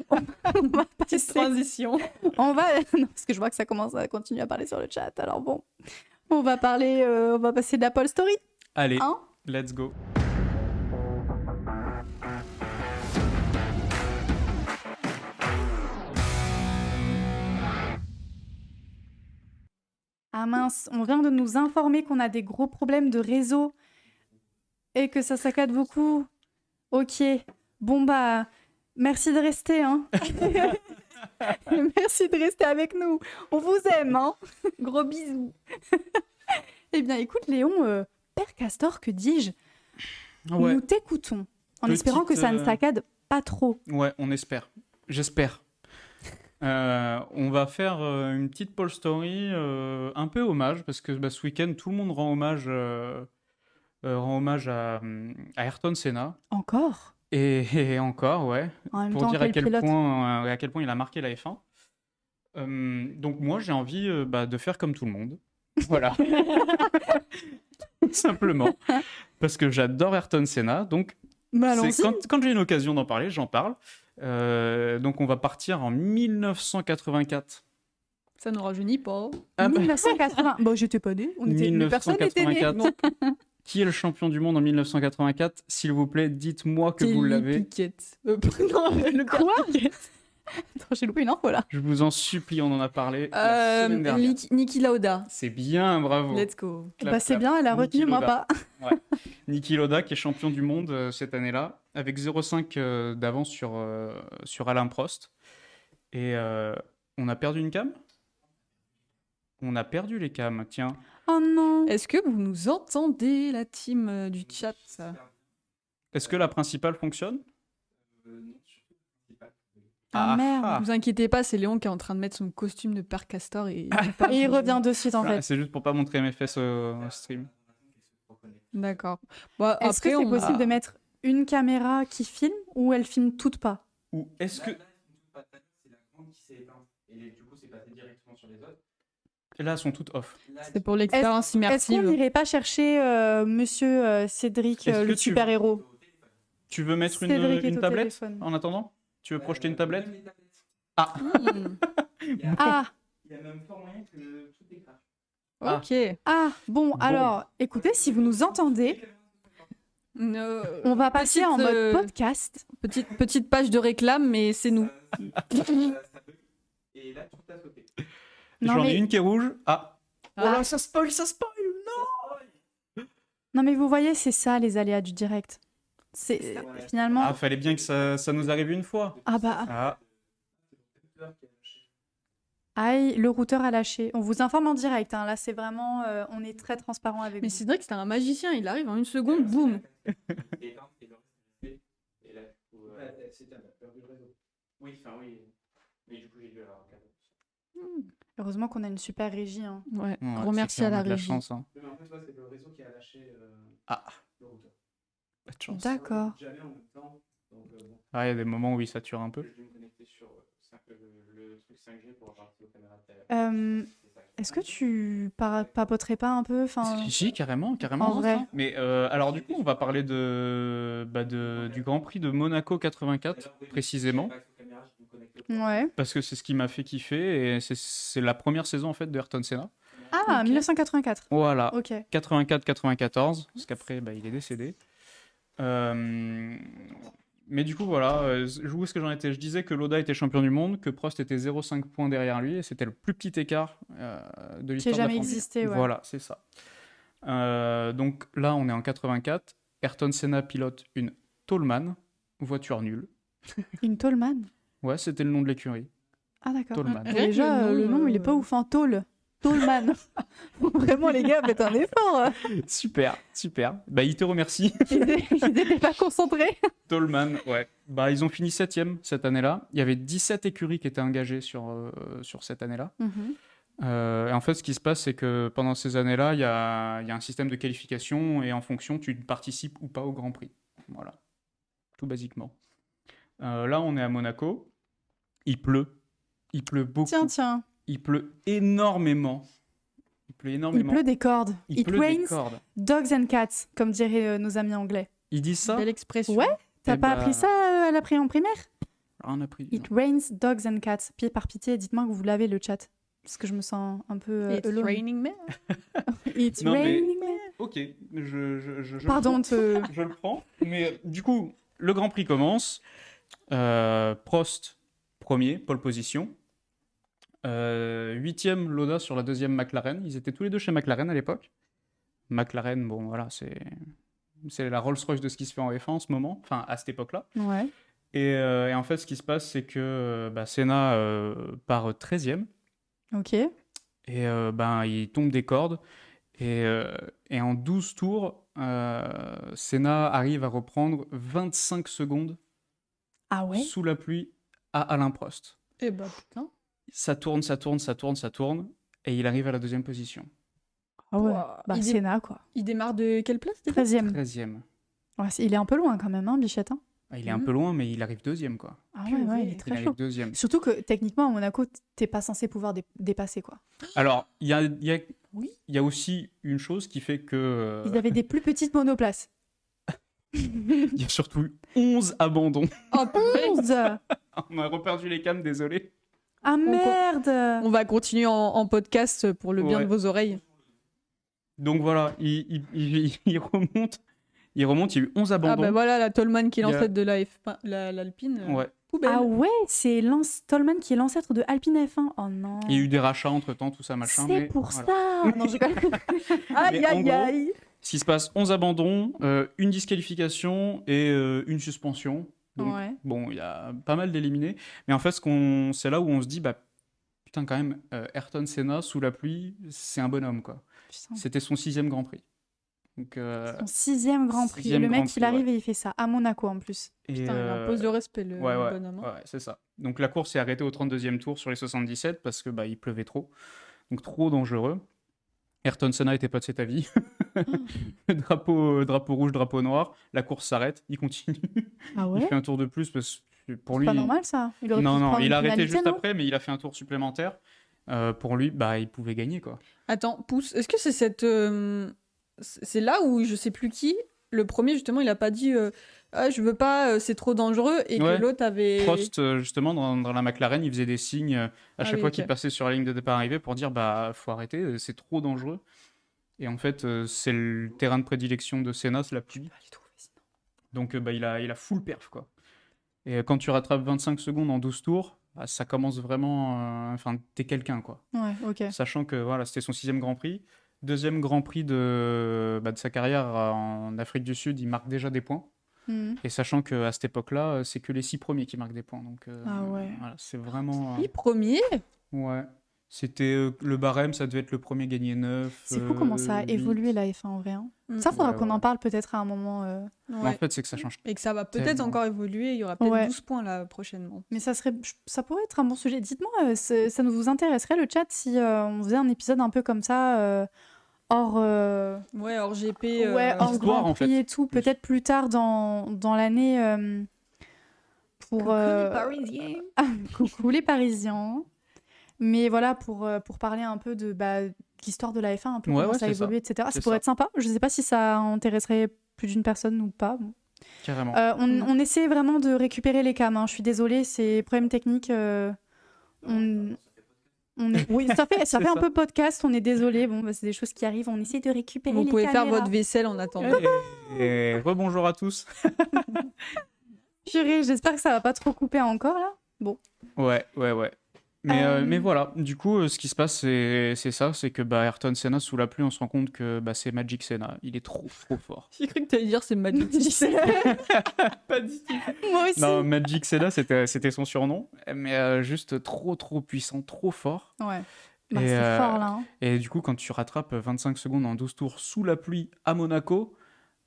on va Petite passer- transition. On va... Non, parce que je vois que ça commence à continuer à parler sur le chat. Alors bon, on va parler... on va passer de la Paul Story. Allez, Hein let's go. Ah mince, on vient de nous informer qu'on a des gros problèmes de réseau et que ça saccade beaucoup. Ok, bon bah, merci de rester, hein. Merci de rester avec nous. On vous aime, hein. Gros bisous. Eh bien, écoute, Léon, Père Castor, que dis-je? Ouais, Nous t'écoutons, en espérant que Petite, ça ne saccade pas trop. ouais, on espère. J'espère. On va faire une petite Paul Story un peu hommage, parce que bah, ce week-end, tout le monde rend hommage à Ayrton Senna. Encore? Et encore, ouais. En même Pour temps, dire quel pilote. à quel point il a marqué la F1. Donc moi, j'ai envie de faire comme tout le monde. Voilà. Tout simplement. Parce que j'adore Ayrton Senna. Donc, Bah, c'est- allons-y. quand j'ai une occasion d'en parler, j'en parle. Donc on va partir en 1984. Ça ne rajeunit pas. Ah bah, 1980. Bon, j'étais pas née. Mais personne n'était né. 1984. Qui est le champion du monde en 1984? S'il vous plaît, dites-moi que vous Kelly l'avez. Pickett. Non, le Quoi? Attends, j'ai loupé une info là. Je vous en supplie, on en a parlé la semaine dernière. Niki Lauda. C'est bien, bravo. Let's go. Clap, Bah, c'est clap. bien, elle a retenu, Niki moi Lauda. pas. Niki Lauda qui est champion du monde cette année-là, avec 0,5 d'avance sur Alain Prost. Et on a perdu une cam? On a perdu les cams, tiens. Oh non. Est-ce que vous nous entendez, la team du chat? Est-ce que la principale fonctionne? Ah, merde. Ne vous inquiétez pas, c'est Léon qui est en train de mettre son costume de Père Castor et Et il revient de suite en Ah, fait. c'est juste pour pas montrer mes fesses au stream. D'accord. Bah, Est-ce que après, c'est possible de mettre une caméra qui filme ou elle filme toutes pas? Ou est-ce que... Et là, elles sont toutes off. C'est pour l'expérience Est-ce qu'on immersive. n'irait pas chercher monsieur Cédric, Est-ce que le tu- super-héros? Tu veux mettre Cédric est une au tablette téléphone. en attendant? Tu veux projeter une tablette? Hmm. Ah, Il y a même fort moyen que tout écrase. Ok. ah, bon, Bon. alors, écoutez, si vous nous entendez, on va passer en mode podcast. Petite page de réclame, mais c'est nous. Et là, tout a sauté. Non, J'en ai mais- une qui est rouge. Ah, Oh là, ça spoil, non. Non, mais vous voyez, c'est ça les aléas du direct. C'est finalement. Ah, fallait bien que ça nous arrive une fois. Ah bah. Ah, Aïe, le routeur a lâché. On vous informe en direct. Hein. Là, c'est vraiment. On est très transparent avec Mais vous. c'est vrai que c'était un magicien, il arrive en une seconde, boum. Heureusement qu'on a une super régie. Hein. Ouais, ouais, gros c'est merci clair, à on a la de la régie. chance, hein. Mais en fait, c'est le réseau qui a lâché Ah. le routeur. Pas de chance. D'accord. Jamais en même temps. Donc, bon, Ah, il y a des moments où il sature un peu. je vais me connecter sur le truc 5G pour avoir accès aux caméras. Est-ce que tu papoterais pas un peu Si, carrément. En vrai. Mais alors du coup, on va parler du Grand Prix de Monaco 84, précisément, Ouais. parce que c'est ce qui m'a fait kiffer, et c'est la première saison en fait de Ayrton Senna. Ah, Ok. 1984. Voilà, Ok. 84-94, parce qu'après, il est décédé. Mais du coup, voilà, où est-ce que j'en étais? Je disais que Lauda était champion du monde, que Prost était 0,5 points derrière lui, et c'était le plus petit écart de l'histoire de la jamais Formule 1. existé, ouais. Voilà, c'est ça. Donc là, on est en 84. Ayrton Senna pilote une Toleman, voiture nulle. Une Toleman. Ouais, c'était le nom de l'écurie. Ah, d'accord. Toleman. Rien que Déjà, le nom, il est pas ouf. En Tôle. Toleman. Vraiment, les gars, faites un effort. Super. Il te remercie. Ils étaient pas concentrés. Toleman, ouais. Ils ont fini 7e cette année-là. Il y avait 17 écuries qui étaient engagées sur cette année-là. Et en fait, ce qui se passe, c'est que pendant ces années-là, il y a un système de qualification, et en fonction, tu participes ou pas au Grand Prix. Voilà. Tout basiquement. Là, on est à Monaco. Il pleut. Il pleut beaucoup. Tiens. Il pleut énormément. Il pleut des cordes. Il It pleut des rains cordes. dogs and cats, comme diraient nos amis anglais. Ils disent ça? Belle expression. Ouais. T'as Eh pas bah, appris ça à l'appris en primaire? Rien appris. It rains dogs and cats. Par pitié, dites-moi que vous l'avez le chat. Parce que je me sens un peu It's alone. raining men. It's Non, mais- raining men. Ok, je Pardon, je le prends. Mais du coup, le Grand Prix commence. Prost, premier, pole position. 8e, Lauda sur la 2e McLaren. Ils étaient tous les deux chez McLaren à l'époque. McLaren, bon voilà, c'est la Rolls-Royce de ce qui se fait en F1 en ce moment, enfin à cette époque-là. Ouais. Et en fait, ce qui se passe, c'est que Senna part 13e. Ok. Et il tombe des cordes. Et en 12 tours, Senna arrive à reprendre 25 secondes Ah ouais? sous la pluie à Alain Prost. Eh bah putain. Ça tourne, et il arrive à la 2e position. Ah ouais. Ouah. Bah, Il est- Senna, quoi. Il démarre de quelle place déjà 13e. 13e. Ouais, il est un peu loin quand même, hein, Bichette. Hein. Il est un peu loin, mais il arrive 2e, quoi. Ah ouais, ouais, il est Il très arrive chaud. 2e. Surtout que techniquement, à Monaco, t'es pas censé pouvoir dépasser, quoi. Alors, il y a, Oui. il y a aussi une chose qui fait que... Ils avaient des plus petites monoplaces. il y a surtout eu 11 abandons. Oh purée. 11. On a reperdu les cams, désolé. Ah merde. On va continuer en podcast pour le bien Ouais. de vos oreilles. Donc voilà, il remonte. Il remonte, il y a eu 11 Ah abandons. bah voilà la Toleman qui est Il y a- l'ancêtre de l'Alpine. Ouais. Poubelle. Ah ouais, c'est Toleman qui est l'ancêtre de Alpine F1. Oh non. Il y a eu des rachats entre-temps, tout ça, machin. C'est mais pour voilà. ça. Non, je rigole. Aïe Mais en aïe gros, aïe. Ce qui se passe, 11 abandons, une disqualification et une suspension. Donc, Ouais. bon, il y a pas mal d'éliminés. Mais en fait, c'est là où on se dit, putain, quand même, Ayrton Senna, sous la pluie, c'est un bonhomme, quoi. Putain. C'était son 6e Grand Prix. Donc, Son 6e Grand Prix. 6e Le mec, Grand Prix, il arrive ouais. et il fait ça. À Monaco, en plus. et, Putain, il impose le respect le ouais, bonhomme. hein. ouais, c'est ça. Donc la course s'est arrêtée au 32e tour sur les 77 parce que il pleuvait trop. Donc trop dangereux. Ayrton Senna n'était pas de cet avis. drapeau rouge, drapeau noir. La course s'arrête, il continue. Ah Il ouais? fait un tour de plus parce que pour C'est lui. pas normal, ça. Il aurait pu Non, se non, prendre il une a arrêté pénalité, juste non après, mais il a fait un tour supplémentaire. Pour lui, il pouvait gagner, quoi. Attends, pouce. Est-ce que c'est c'est là où je sais plus qui, le premier justement, il a pas dit ah, je veux pas, c'est trop dangereux, et Ouais. que l'autre avait. Prost, justement, dans la McLaren, il faisait des signes à chaque oui, fois ok. qu'il passait sur la ligne de départ arrivée pour dire faut arrêter, c'est trop dangereux. Et en fait, c'est le terrain de prédilection de Senna, c'est la pluie. Donc il a full perf, quoi. Et quand tu rattrapes 25 secondes en 12 tours, ça commence vraiment. Enfin, t'es quelqu'un, quoi. Ouais, ok. Sachant que voilà, c'était son 6e Grand Prix. Deuxième Grand Prix de sa carrière en Afrique du Sud, il marque déjà des points. Et sachant qu'à cette époque-là, c'est que les 6 premiers qui marquent des points. Donc, Ah ouais. voilà, c'est vraiment. 6 premiers. Ouais. C'était le barème, ça devait être le premier gagné 9. C'est fou comment ça a 8. évolué la F1 en vrai. Hein. Ça, faudra qu'on en parle peut-être à un moment. Mais en fait, c'est que ça change. Et que ça va peut-être tellement. encore évoluer. Il y aura peut-être Ouais. 12 points là prochainement. Mais ça pourrait être un bon sujet. Dites-moi, ça nous vous intéresserait le chat si on faisait un épisode un peu comme ça, hors, Ouais, hors GP. ouais, hors Histoire, Grand en fait. Prix et tout, peut-être plus tard dans l'année pour. Coucou les Parisiens. Coucou les Parisiens. Mais voilà, pour parler un peu de l'histoire de la F1, un peu Ouais, comment ouais, ça a c'est ça. évolué, etc. Ça C'est pourrait ça. être sympa. Je sais pas si ça intéresserait plus d'une personne ou pas. Bon. Carrément. On essaie vraiment de récupérer les cams. Hein. Je suis désolée, c'est problème technique. Oui, ça fait C'est un ça. peu podcast. On est désolé. Bon, c'est des choses qui arrivent. On essaie de récupérer Vous les pouvez faire caméras. votre vaisselle en attendant. Et rebonjour à tous. Purée, j'espère que ça va pas trop couper encore là. Ouais. Mais voilà, du coup, ce qui se passe, c'est ça, c'est que Ayrton Senna, sous la pluie, on se rend compte que c'est Magic Senna. Il est trop fort. J'ai cru que tu allais dire c'est Magic. Pas du tout. Moi aussi. Non, Magic Senna, c'était son surnom, mais juste trop puissant, trop fort. Ouais. Et, C'est fort là. Hein. Et du coup, quand tu rattrapes 25 secondes en 12 tours sous la pluie à Monaco,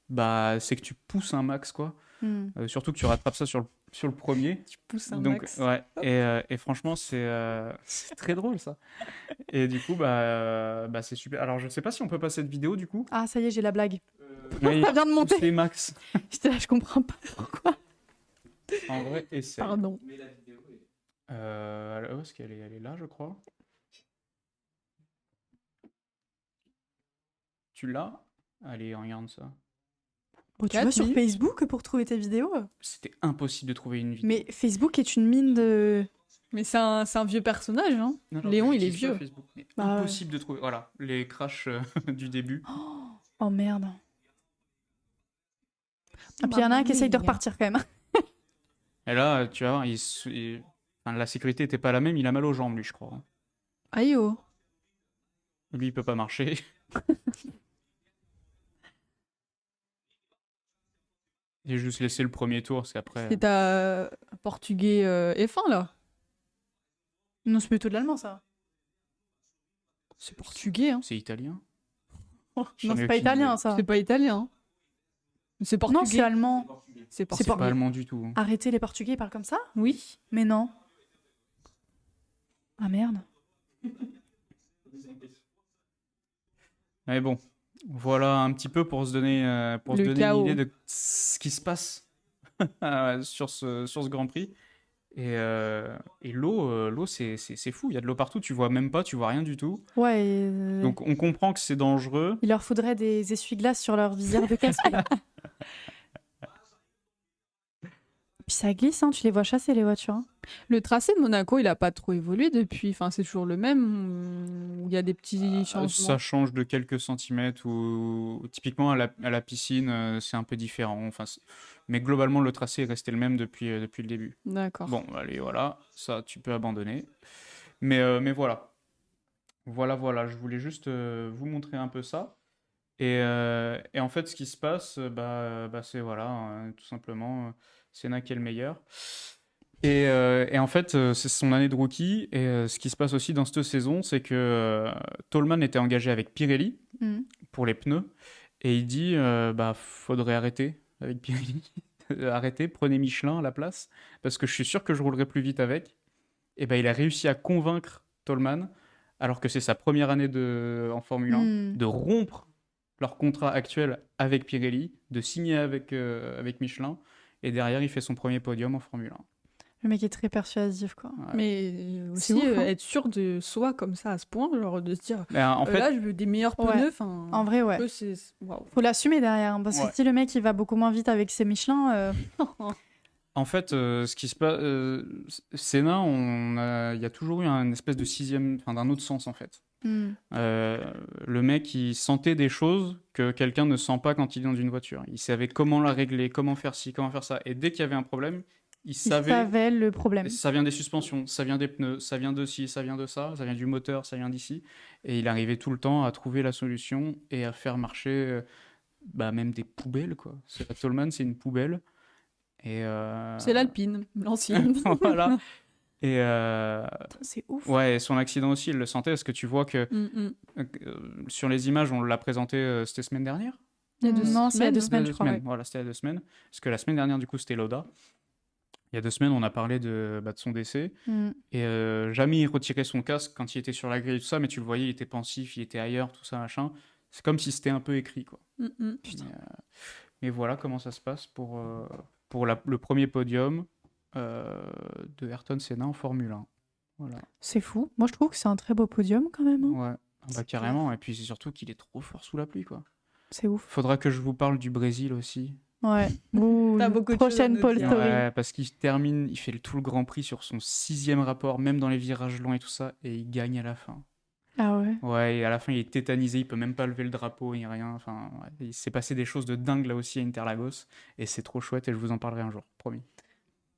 c'est que tu pousses un max, quoi. Surtout que tu rattrapes ça sur le premier. Tu pousses un Donc, max. ouais. Et franchement, c'est très drôle, ça. Et du coup, c'est super. Alors, je sais pas si on peut passer cette vidéo, du coup. Ah, ça y est, j'ai la blague. Oui, Ça vient de monter. c'est max. J'étais là, je comprends pas pourquoi. En vrai, essaye. Pardon. Où est-ce qu'elle est? Elle est là, je crois. Tu l'as? Allez, regarde ça. Bon, tu vas sur 4000. Facebook pour trouver tes vidéos. C'était impossible de trouver une vidéo. Mais Facebook est une mine de. Mais c'est un vieux personnage, hein. Non, Léon, il est j'utilise pas vieux. Facebook, mais Bah ouais. impossible de trouver. Voilà, les crashs du début. Oh merde. Et puis il y en a un qui essaye de repartir quand même. Et là, tu vois, enfin, la sécurité était pas la même. Il a mal aux jambes, lui, je crois. Aïe oh. Lui, il peut pas marcher. J'ai juste laissé le premier tour, parce qu'après. C'est ta portugais F1 là. Non, c'est plutôt de l'allemand ça. C'est portugais, hein. C'est italien. Non, J'en ai c'est pas aucune italien idée. ça. C'est pas italien. Hein. C'est portugais. Non, c'est allemand. C'est C'est portugais. pas allemand du tout. Arrêtez, les Portugais ils parlent comme ça? Oui. Mais non. Ah merde. Mais bon, voilà un petit peu pour se donner, Le une chaos. idée de ce qui se passe sur ce Grand Prix. Et l'eau, c'est fou. Il y a de l'eau partout. Tu vois même pas, tu vois rien du tout. Ouais, Donc on comprend que c'est dangereux. il leur faudrait des essuie-glaces sur leur visière de casque. là. Puis ça glisse, hein, tu les vois chasser les voitures. Hein. Le tracé de Monaco, il a pas trop évolué depuis. Enfin, c'est toujours le même. Il y a des petits changements. Ça change de quelques centimètres ou typiquement à la piscine, c'est un peu différent. Enfin, mais globalement, le tracé est resté le même depuis le début. D'accord. Bon, allez, voilà, ça, tu peux abandonner. Mais voilà. Voilà, je voulais juste vous montrer un peu ça. Et en fait, ce qui se passe, c'est voilà, tout simplement, Senna qui est le meilleur. Et en fait, c'est son année de rookie. Et ce qui se passe aussi dans cette saison, c'est que Toleman était engagé avec Pirelli pour les pneus. Et il dit, faudrait arrêter avec Pirelli. Arrêtez, prenez Michelin à la place. Parce que je suis sûr que je roulerai plus vite avec. Et il a réussi à convaincre Toleman, alors que c'est sa première année en Formule 1, de rompre leur contrat actuel avec Pirelli, de signer avec Michelin. Et derrière, il fait son premier podium en Formule 1. Le mec est très persuasif, quoi. Ouais. Mais aussi ouf, hein. être sûr de soi comme ça à ce point, genre de se dire En fait, là je veux des meilleurs Ouais. pneus. En vrai, ouais. Waouh. Faut l'assumer derrière, hein, parce que Ouais. si le mec il va beaucoup moins vite avec ses Michelin, En fait, ce qui se passe, Senna, il y a toujours eu une espèce de d'un autre sens en fait. Le mec, il sentait des choses que quelqu'un ne sent pas quand il est dans une voiture. Il savait comment la régler, comment faire ci, comment faire ça. Et dès qu'il y avait un problème, Il Il savait, savait le problème. ça vient des suspensions, ça vient des pneus, ça vient de ci, ça vient de ça vient du moteur, ça vient d'ici. Et il arrivait tout le temps à trouver la solution et à faire marcher même des poubelles, quoi. La Toleman, c'est une poubelle. Et C'est l'Alpine, l'ancienne. voilà. Et C'est ouf. ouais, et son accident aussi, il le sentait, parce que tu vois que sur les images, on l'a présenté, c'était semaine dernière? Il y a 2 Non, c'est il y a 2 semaines. semaines, je crois. Voilà, c'était il y a 2 semaines. Parce que la semaine dernière, du coup, c'était Loda. Il y a 2 semaines, on a parlé de son décès. Mm. Et jamais il retirait son casque quand il était sur la grille et tout ça, mais tu le voyais, il était pensif, il était ailleurs, tout ça, machin. C'est comme si c'était un peu écrit, quoi. Putain. Mais voilà comment ça se passe pour le premier podium de Ayrton Senna en Formule 1. Voilà. C'est fou. Moi, je trouve que c'est un très beau podium quand même. Hein. Ouais, ah bah, carrément. Et puis c'est surtout qu'il est trop fort sous la pluie, quoi. C'est ouf. Faudra que je vous parle du Brésil aussi. Ouais. Ouh, T'as beaucoup de choses à prochaine nous Paul dire. Story. Ouais, parce qu'il termine, il fait tout le Grand Prix sur son 6e rapport, même dans les virages longs et tout ça, et il gagne à la fin. Ah ouais. Ouais, et à la fin, il est tétanisé, il peut même pas lever le drapeau, ni rien. Enfin, ouais, il s'est passé des choses de dingue là aussi à Interlagos, et c'est trop chouette, et je vous en parlerai un jour, promis.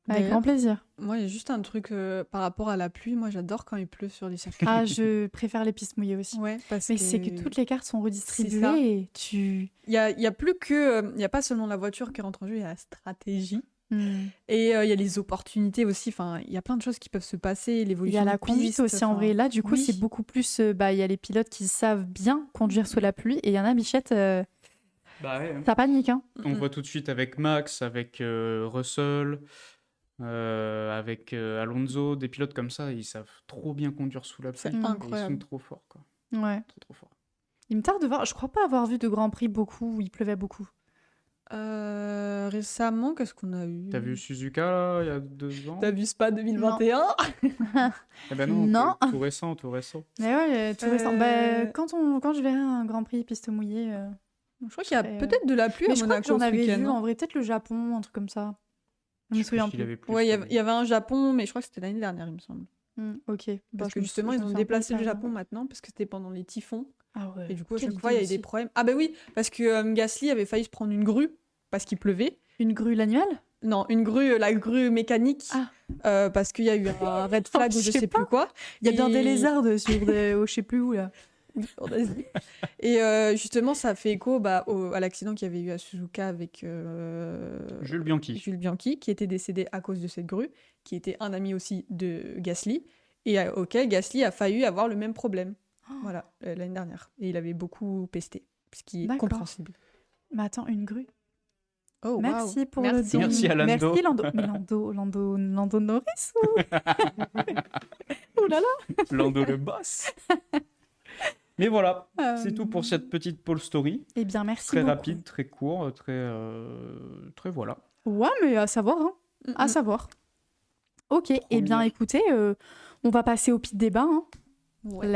Avec D'ailleurs, grand plaisir. Moi, il y a juste un truc par rapport à la pluie. Moi, j'adore quand il pleut sur les circuits. Ah, je préfère les pistes mouillées aussi. Ouais, parce Mais que c'est que toutes les cartes sont ça. redistribuées et tu... Il y a plus que... Il n'y a pas seulement la voiture qui rentre en jeu, il y a la stratégie. Hmm. Et il y a les opportunités aussi. Enfin, il y a plein de choses qui peuvent se passer. Il y L'évolution a la de conduite piste, aussi en enfin, vrai. Là, du coup, oui. c'est beaucoup plus... il y a les pilotes qui savent bien conduire sous la pluie et il y en a, Bichette, Bah ouais. ça panique. Hein. On voit tout de suite avec Max, avec Russell, avec Alonso, des pilotes comme ça, ils savent trop bien conduire sous la pluie. C'est et incroyable. Ils sont trop forts, quoi. Ouais. Trop, trop forts. Il me tarde de voir... Je crois pas avoir vu de Grand Prix beaucoup où il pleuvait beaucoup. Récemment, qu'est-ce qu'on a eu? T'as vu Suzuka, là, il y a 2 ans? T'as vu Spa 2021? Eh ben non, Non. Tout récent, tout récent. Mais ouais, tout récent. Bah, quand je verrai un Grand Prix piste mouillée... Je crois qu'il y a serais, peut-être de la pluie Mais à je crois que Monaco j'en ce avais week-end. vu hein. en vrai, peut-être le Japon, un truc comme ça. Je me souviens plus. Ouais, il y avait un Japon, mais je crois que c'était l'année dernière, il me semble. Ok. Bah, Parce je que me justement, sou- je ils me ont souviens déplacé pas le de ça, Japon maintenant, parce que c'était pendant les typhons. Ah ouais. Et du coup, à Quelle chaque fois, il y idée avait des aussi. problèmes. Ah bah oui, parce que Gasly avait failli se prendre une grue, parce qu'il pleuvait. Une grue l'annuel Non, une grue, la grue mécanique, parce qu'il y a eu un red flag ou je sais plus quoi. Il y a bien des Et- lézards sur je sais plus où là. en Asie. Et justement, ça fait écho à l'accident qu'il y avait eu à Suzuka avec Jules Bianchi. Jules Bianchi, qui était décédé à cause de cette grue, qui était un ami aussi de Gasly, et auquel Gasly a failli avoir le même problème. Voilà, l'année dernière. Et il avait beaucoup pesté, ce qui est D'accord. compréhensible. Mais attends, une grue. Oh, Merci waouh. pour Merci. le don. Merci à Lando. Merci Lando. Mais Lando Norris ou... Ouh là là. Lando le boss. Mais voilà, Euh, c'est tout pour cette petite pole story. Eh bien, merci Très beaucoup. rapide, très court, très voilà. Ouais, mais à savoir, hein. À savoir. Ok, eh bien, Première. écoutez, on va passer au pit débat. Hein. Ouais.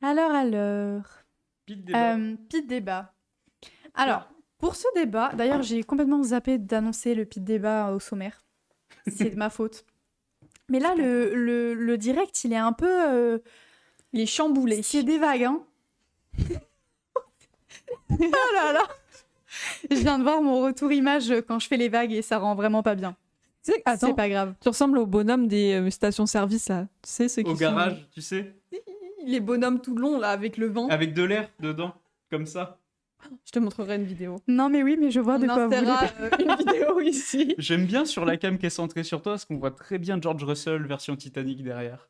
Alors. Pit débat. Pit débat. Alors, pour ce débat, d'ailleurs, j'ai complètement zappé d'annoncer le pit débat au sommaire. C'est de ma faute. Mais là, le direct, il est un peu... Il est chamboulé. C'est des vagues, hein. Oh là là. Je viens de voir mon retour image quand je fais les vagues et ça rend vraiment pas bien. C'est pas grave. Tu ressembles au bonhomme des stations-service, là. Tu sais, ceux qui Au sont- garage, tu sais, Les bonhommes tout longs, là, avec le vent. avec de l'air dedans, comme ça. Je te montrerai une vidéo. Non, mais oui, mais je vois On de quoi vous voulez. insérera une vidéo ici. J'aime bien sur la cam qui est centrée sur toi, parce qu'on voit très bien George Russell version Titanic derrière.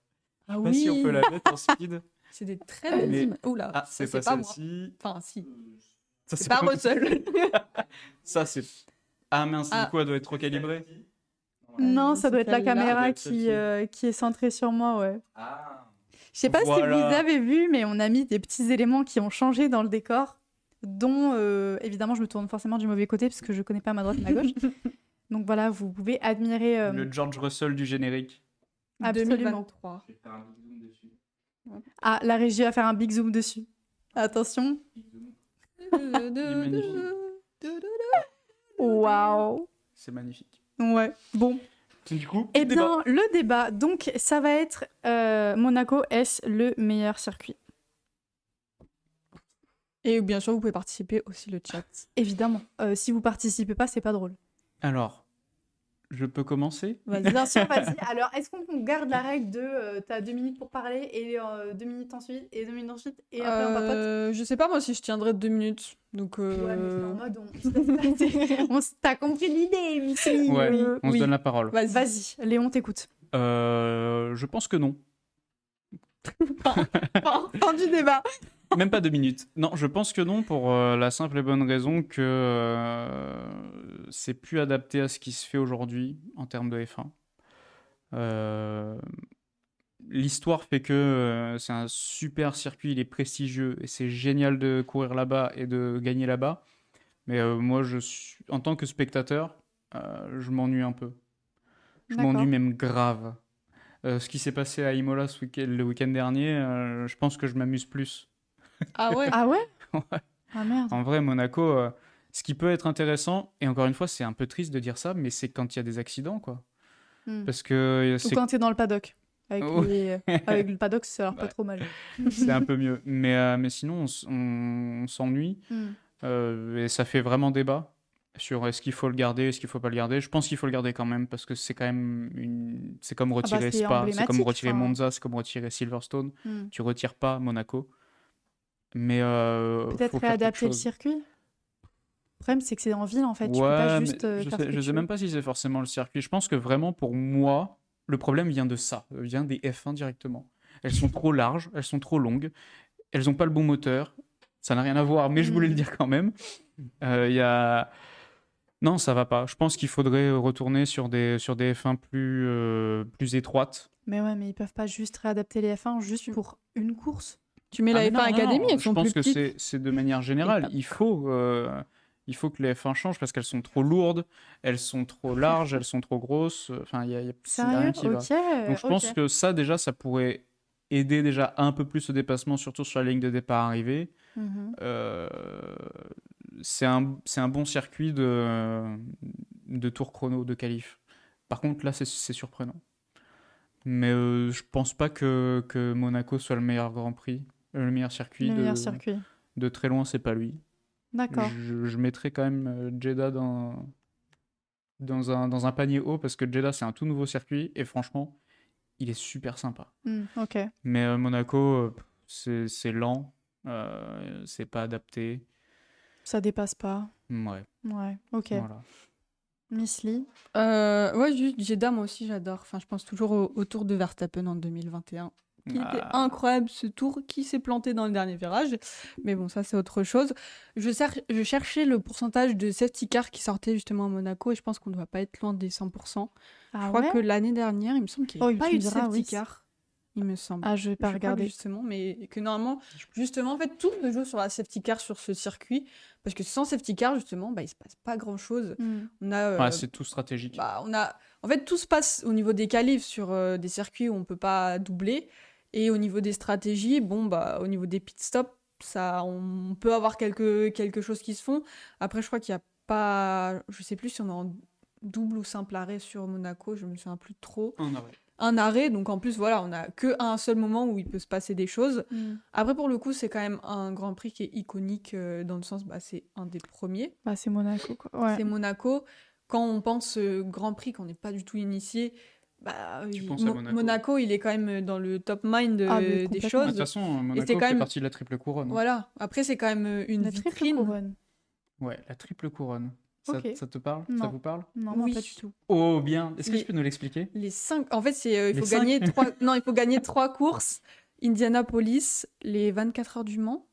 Ah Je sais pas si on peut la mettre en speed. C'est des très belles Mais- images. Oula, Ah, ça, c'est pas moi. celle-ci. Enfin, si. Ça, C'est pas Russell. Ça, c'est... Ah mince, Ah. du coup, elle doit être recalibrée. Non, ça doit être la celle-là. caméra Ça doit être qui est centrée sur moi, ouais. Ah. Je sais pas si Voilà. vous avez vu, mais on a mis des petits éléments qui ont changé dans le décor, dont, évidemment, je me tourne forcément du mauvais côté, parce que je connais pas ma droite et ma gauche. Donc voilà, vous pouvez admirer Le George Russell du générique. absolument. 2023. Je vais faire un big zoom dessus. Ah, la régie va faire un big zoom dessus. Attention. magnifique. Waouh. C'est magnifique. Ouais, bon. Du coup, Eh débat. bien, le débat, donc, ça va être Monaco, est-ce le meilleur circuit? Et bien sûr, vous pouvez participer aussi le chat. Évidemment. Si vous participez pas, c'est pas drôle. Alors, je peux commencer? Vas-y. Bien sûr, vas-y. Alors, est-ce qu'on garde la règle de t'as 2 minutes pour parler et 2 minutes ensuite et 2 minutes ensuite et après on papote? Je sais pas moi si je tiendrai 2 minutes. Donc Ouais, mais c'est en mode on se laisse passer. T'as compris l'idée, Missy. Ouais, on se oui. donne la parole. Vas-y. Vas-y, Léon t'écoute. Je pense que non. Fin du débat. Même pas 2 minutes. Non, je pense que non pour la simple et bonne raison que c'est plus adapté à ce qui se fait aujourd'hui en termes de F1. L'histoire fait que c'est un super circuit, il est prestigieux et c'est génial de courir là-bas et de gagner là-bas. Mais moi, en tant que spectateur, je m'ennuie un peu. Je D'accord. m'ennuie même grave. Ce qui s'est passé à Imola le week-end dernier, je pense que je m'amuse plus. Ah ouais. Ah ouais? Ouais. Ah merde. En vrai, Monaco, ce qui peut être intéressant, et encore une fois, c'est un peu triste de dire ça, mais c'est quand il y a des accidents, quoi. Parce que Ou c'est quand t'es dans le paddock. Avec, Oh. avec le paddock, ça a l'air pas Ouais. trop mal. c'est un peu mieux. Mais sinon, on s'ennuie. Et ça fait vraiment débat sur est-ce qu'il faut le garder, est-ce qu'il faut pas le garder. Je pense qu'il faut le garder quand même parce que c'est quand même c'est comme retirer c'est Spa, c'est comme emblématique, retirer enfin. Monza, c'est comme retirer Silverstone. Tu retires pas Monaco. Mais Peut-être faut faire quelque réadapter le chose. circuit. Le problème, c'est que c'est en ville en fait. Tu peux Ouais, pas mais juste je faire ce que sais tu même veux. pas si c'est forcément le circuit. Je pense que vraiment pour moi, le problème vient de ça, vient des F1 directement. Elles sont trop larges, elles sont trop longues, elles ont pas le bon moteur. Ça n'a rien à voir, mais je voulais le dire quand même. Il y a Non, ça va pas. Je pense qu'il faudrait retourner sur des F1 plus étroites. Mais ouais, mais ils peuvent pas juste réadapter les F1 juste pour une course. Tu mets la Ah, mais F1 non, non, Academy, non, elles je sont pense plus que petites. c'est de manière générale. pas- Il faut que les F1 changent parce qu'elles sont trop lourdes, elles sont trop larges, elles sont trop grosses. Enfin, il y a rien Sérieux? qui va. Ok. Donc je pense que ça, déjà, ça pourrait aider déjà un peu plus au dépassement, surtout sur la ligne de départ-arrivée. C'est un bon circuit de tour chrono, de qualif. Par contre, là, c'est surprenant. Mais je pense pas que Monaco soit le meilleur Grand Prix, le meilleur circuit. Le meilleur circuit. De très loin, c'est pas lui. D'accord. Je mettrais quand même Jeddah dans un panier haut parce que Jeddah, c'est un tout nouveau circuit et franchement, il est super sympa. Ok. Mais Monaco, c'est lent, c'est pas adapté. Ça dépasse pas. Ouais, Ouais. Ok. voilà. Miss Lee. Ouais, juste Jeddah, moi aussi j'adore. Enfin, je pense toujours au Tour de Verstappen en 2021. Qui était incroyable, ce tour qui s'est planté dans le dernier virage. Mais bon, ça c'est autre chose. Je cherchais le pourcentage de safety car qui sortait justement à Monaco et je pense qu'on ne doit pas être loin des 100%. Ah je crois ouais? que l'année dernière, il me semble qu'il n'y Oh, avait pas tu eu me de diras, safety oui. car. Il me semble. Ah, je vais pas Je crois que regarder. justement, mais que normalement, justement, en fait, tout se joue sur la safety car sur ce circuit. Parce que sans safety car, justement, bah, il se passe pas grand-chose. On a, Ouais, c'est tout stratégique. en fait, tout se passe au niveau des qualifs sur des circuits où on peut pas doubler. Et au niveau des stratégies, bon, bah, au niveau des pit stops, ça, on peut avoir quelque chose qui se font. Après, je crois qu'il y a pas... Je sais plus si on est en double ou simple arrêt sur Monaco, je me souviens plus trop. Un arrêt, donc en plus, voilà, on a que un seul moment où il peut se passer des choses. Après, pour le coup, c'est quand même un Grand Prix qui est iconique dans le sens, bah, c'est un des premiers. Bah, c'est Monaco, quoi. Ouais. C'est Monaco. Quand on pense Grand Prix, qu'on n'est pas du tout initié, bah, Tu penses à Monaco, il est quand même dans le top mind des De choses. toute façon, Monaco c'est quand fait même- partie de la triple couronne. Voilà. Après, c'est quand même une La triple vitrine. couronne. Ouais, la triple couronne. Ok. Ça te parle? Non. Ça vous parle? Non, moi, Oui. pas du tout. Oh, bien. Est-ce que Les- tu peux nous l'expliquer? Les 5. En fait, il Les faut cinq gagner 3. Non, il faut gagner 3 courses. Indianapolis, les 24 heures du Mans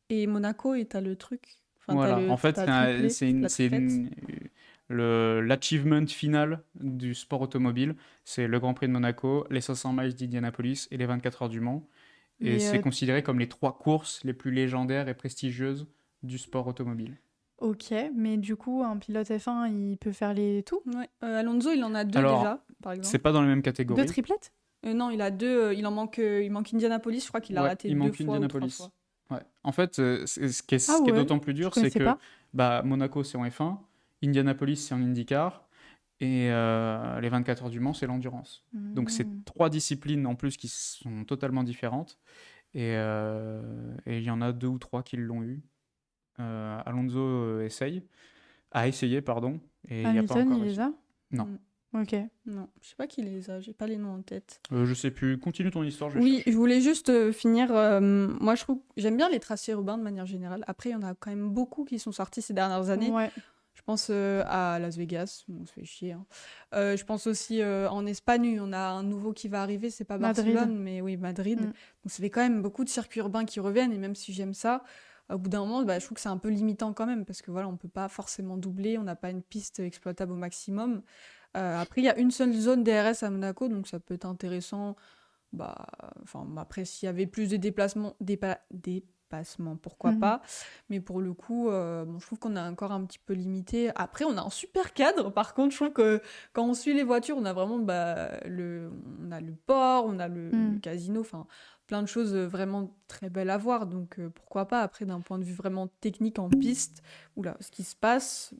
et Monaco. Et t'as le truc. Enfin, Voilà. t'as le- En fait, t'as le triplé, la triplette. l'achievement final du sport automobile. C'est le Grand Prix de Monaco, les 500 miles d'Indianapolis et les 24 heures du Mans. Et Mais, c'est considéré comme les 3 courses les plus légendaires et prestigieuses du sport automobile. Ok, mais du coup, un pilote F1, il peut faire les tout? Ouais. Alonso, il en a 2 Alors, déjà, par exemple. C'est pas dans les mêmes catégories. 2 triplettes? Non, il a 2. Il manque Indianapolis. Je crois qu'il a Ouais, raté il 2 manque fois ou 3 Indianapolis. fois. Ouais. En fait, ce qui est ouais, d'autant plus dur, je c'est connaissais que pas. Monaco, c'est en F1, Indianapolis, c'est en IndyCar, Et les 24 heures du Mans, c'est l'endurance. Donc, c'est 3 disciplines en plus qui sont totalement différentes. Et il y en a 2 ou 3 qui l'ont eu. Alonso a essayé, pardon. Et il n'y a pas Hamilton, encore il réussi. les a? Non. Ok. Non, je sais pas qui les a, j'ai pas les noms en tête. Je sais plus. Continue ton histoire. Je vais Oui, chercher. je voulais juste finir. Moi, je trouve j'aime bien les tracés urbains de manière générale. Après, il y en a quand même beaucoup qui sont sortis ces dernières années. Ouais. Je pense à Las Vegas, on se fait chier. Hein. Je pense aussi en Espagne, on a un nouveau qui va arriver, c'est pas Madrid. Barcelone, mais oui, Madrid. Mm. Donc ça fait quand même beaucoup de circuits urbains qui reviennent, et même si j'aime ça, au bout d'un moment, je trouve que c'est un peu limitant quand même, parce que voilà, on peut pas forcément doubler, on n'a pas une piste exploitable au maximum. Après, il y a une seule zone DRS à Monaco, donc ça peut être intéressant. Après, s'il y avait plus de déplacements, dépassement, pourquoi pas. Mais pour le coup, je trouve qu'on est encore un petit peu limité. Après, on a un super cadre. Par contre, je trouve que quand on suit les voitures, on a vraiment on a le port, on a le casino, enfin plein de choses vraiment très belles à voir. Donc pourquoi pas. Après, d'un point de vue vraiment technique en piste, ce qui se passe,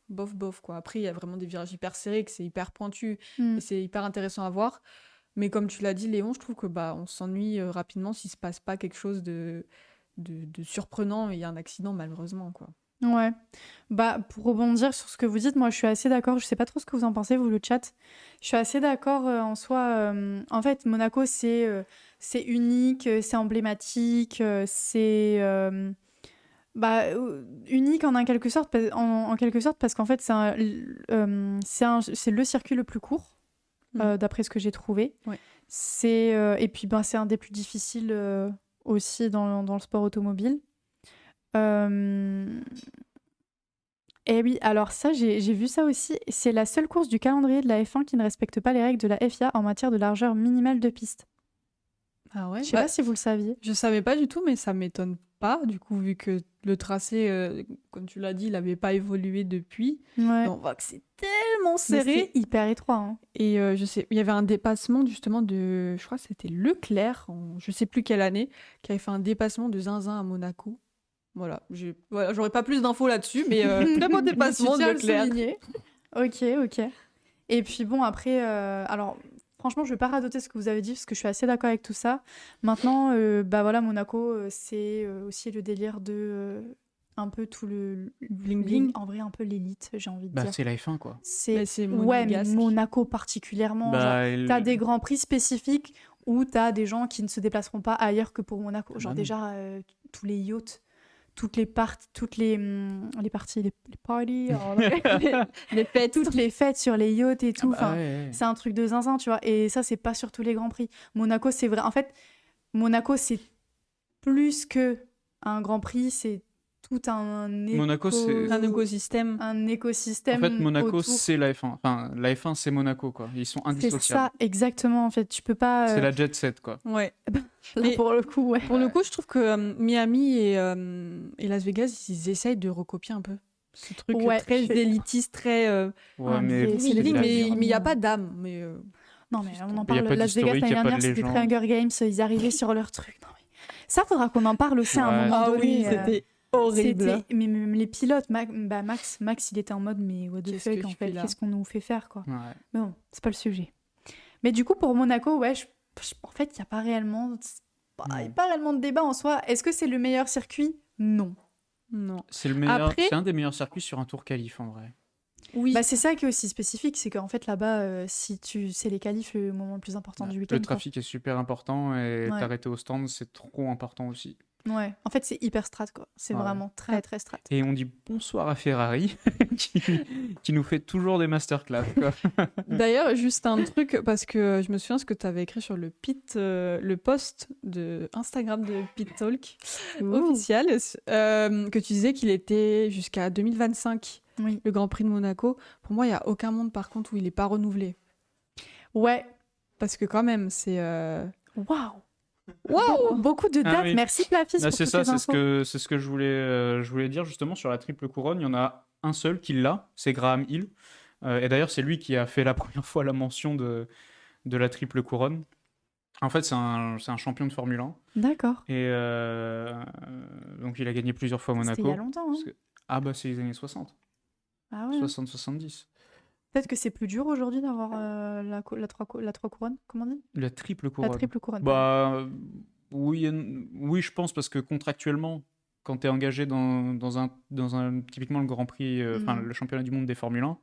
bof quoi. Après, il y a vraiment des virages hyper serrés, que c'est hyper pointu et c'est hyper intéressant à voir. Mais comme tu l'as dit, Léon, je trouve que on s'ennuie rapidement s'il se passe pas quelque chose de surprenant et il y a un accident malheureusement quoi. Ouais. Pour rebondir sur ce que vous dites, moi je suis assez d'accord. Je sais pas trop ce que vous en pensez, vous, le chat. Je suis assez d'accord en soi. En fait, Monaco, c'est unique, c'est emblématique, c'est unique en quelque sorte, en quelque sorte parce qu'en fait, c'est le circuit le plus court. D'après ce que j'ai trouvé. Ouais. Et puis c'est un des plus difficiles aussi dans le sport automobile. Et oui, alors ça, j'ai vu ça aussi. C'est la seule course du calendrier de la F1 qui ne respecte pas les règles de la FIA en matière de largeur minimale de piste. Ah ouais. Je sais pas si vous le saviez. Je savais pas du tout, mais ça m'étonne pas, du coup, vu que le tracé, comme tu l'as dit, il n'avait pas évolué depuis. Ouais. On voit que c'est tellement Mais serré. c'est hyper étroit. Hein. Et je sais, il y avait un dépassement justement de, je crois que c'était Leclerc, je sais plus quelle année, qui avait fait un dépassement de zinzin à Monaco. Voilà, j'aurais pas plus d'infos là-dessus, mais très beau dépassement de Leclerc. Ok. Et puis après, alors franchement, je vais pas radoter ce que vous avez dit parce que je suis assez d'accord avec tout ça. Maintenant, Monaco, c'est aussi le délire de un peu tout le bling bling. En vrai, un peu l'élite, j'ai envie de dire. C'est la F1 quoi. Mais Monaco particulièrement. T'as des grands prix spécifiques où t'as des gens qui ne se déplaceront pas ailleurs que pour Monaco. Tous les yachts. Toutes les parties, les parties, les parties, les fêtes, toutes les fêtes sur les yachts et tout. C'est un truc de zinzin, tu vois. Et ça, c'est pas sur tous les grands prix. Monaco, c'est vrai. En fait, Monaco, c'est plus que un grand prix, c'est tout un écosystème. Un écosystème. En fait, Monaco, autour. c'est la F1. Enfin, la F1, c'est Monaco, quoi. Ils sont indissociables. C'est ça, exactement. En fait, tu peux pas. C'est la jet set, quoi. Ouais. Là, pour le coup, ouais. Pour le coup, je trouve que Miami et Las Vegas, ils essayent de recopier un peu ce truc très élitiste, très. Mais il n'y a pas d'âme. Mais non, mais on en parle. Las Vegas l'année dernière, c'était très Hunger Games. Ils arrivaient sur leur truc. Non, mais ça, faudra qu'on en parle aussi à un moment donné. Oui, c'était horrible. Mais même les pilotes, Max, il était en mode mais what the fuck en fait, qu'est-ce qu'on nous fait faire quoi. Mais bon, c'est pas le sujet. Mais du coup pour Monaco, en fait, il y a pas réellement de débat en soi. Est-ce que c'est le meilleur circuit ? Non. C'est le meilleur. C'est un des meilleurs circuits sur un tour qualif en vrai. Oui. C'est ça qui est aussi spécifique, c'est qu'en fait là-bas, c'est les qualifs le moment le plus important du week-end. Le trafic est super important et t'arrêter au stand, c'est trop important aussi. Ouais, en fait c'est hyper strat quoi, c'est vraiment très très strat. Et on dit bonsoir à Ferrari qui nous fait toujours des masterclass quoi. D'ailleurs, juste un truc, parce que je me souviens ce que tu avais écrit sur le post de Instagram de Pit Talk officiel, que tu disais qu'il était jusqu'à 2025, le Grand Prix de Monaco. Pour moi, il n'y a aucun monde par contre où il n'est pas renouvelé. Ouais. Parce que quand même, c'est... Waouh. Wow, beaucoup de dates. Merci Plafis pour c'est toutes ça, les infos. c'est ce que je voulais dire justement sur la triple couronne. Il y en a un seul qui l'a, c'est Graham Hill. Et d'ailleurs, c'est lui qui a fait la première fois la mention de la triple couronne. En fait, c'est un champion de Formule 1. D'accord. Et donc, il a gagné plusieurs fois Monaco. C'était il y a longtemps. Hein. C'est les années 60. Ah ouais. 60-70. Peut-être que c'est plus dur aujourd'hui d'avoir la trois couronnes, comment on dit? La triple La couronne. triple couronne. Bah, oui, oui, je pense, parce que contractuellement, quand tu es engagé dans typiquement le Grand Prix, enfin le championnat du monde des Formule 1,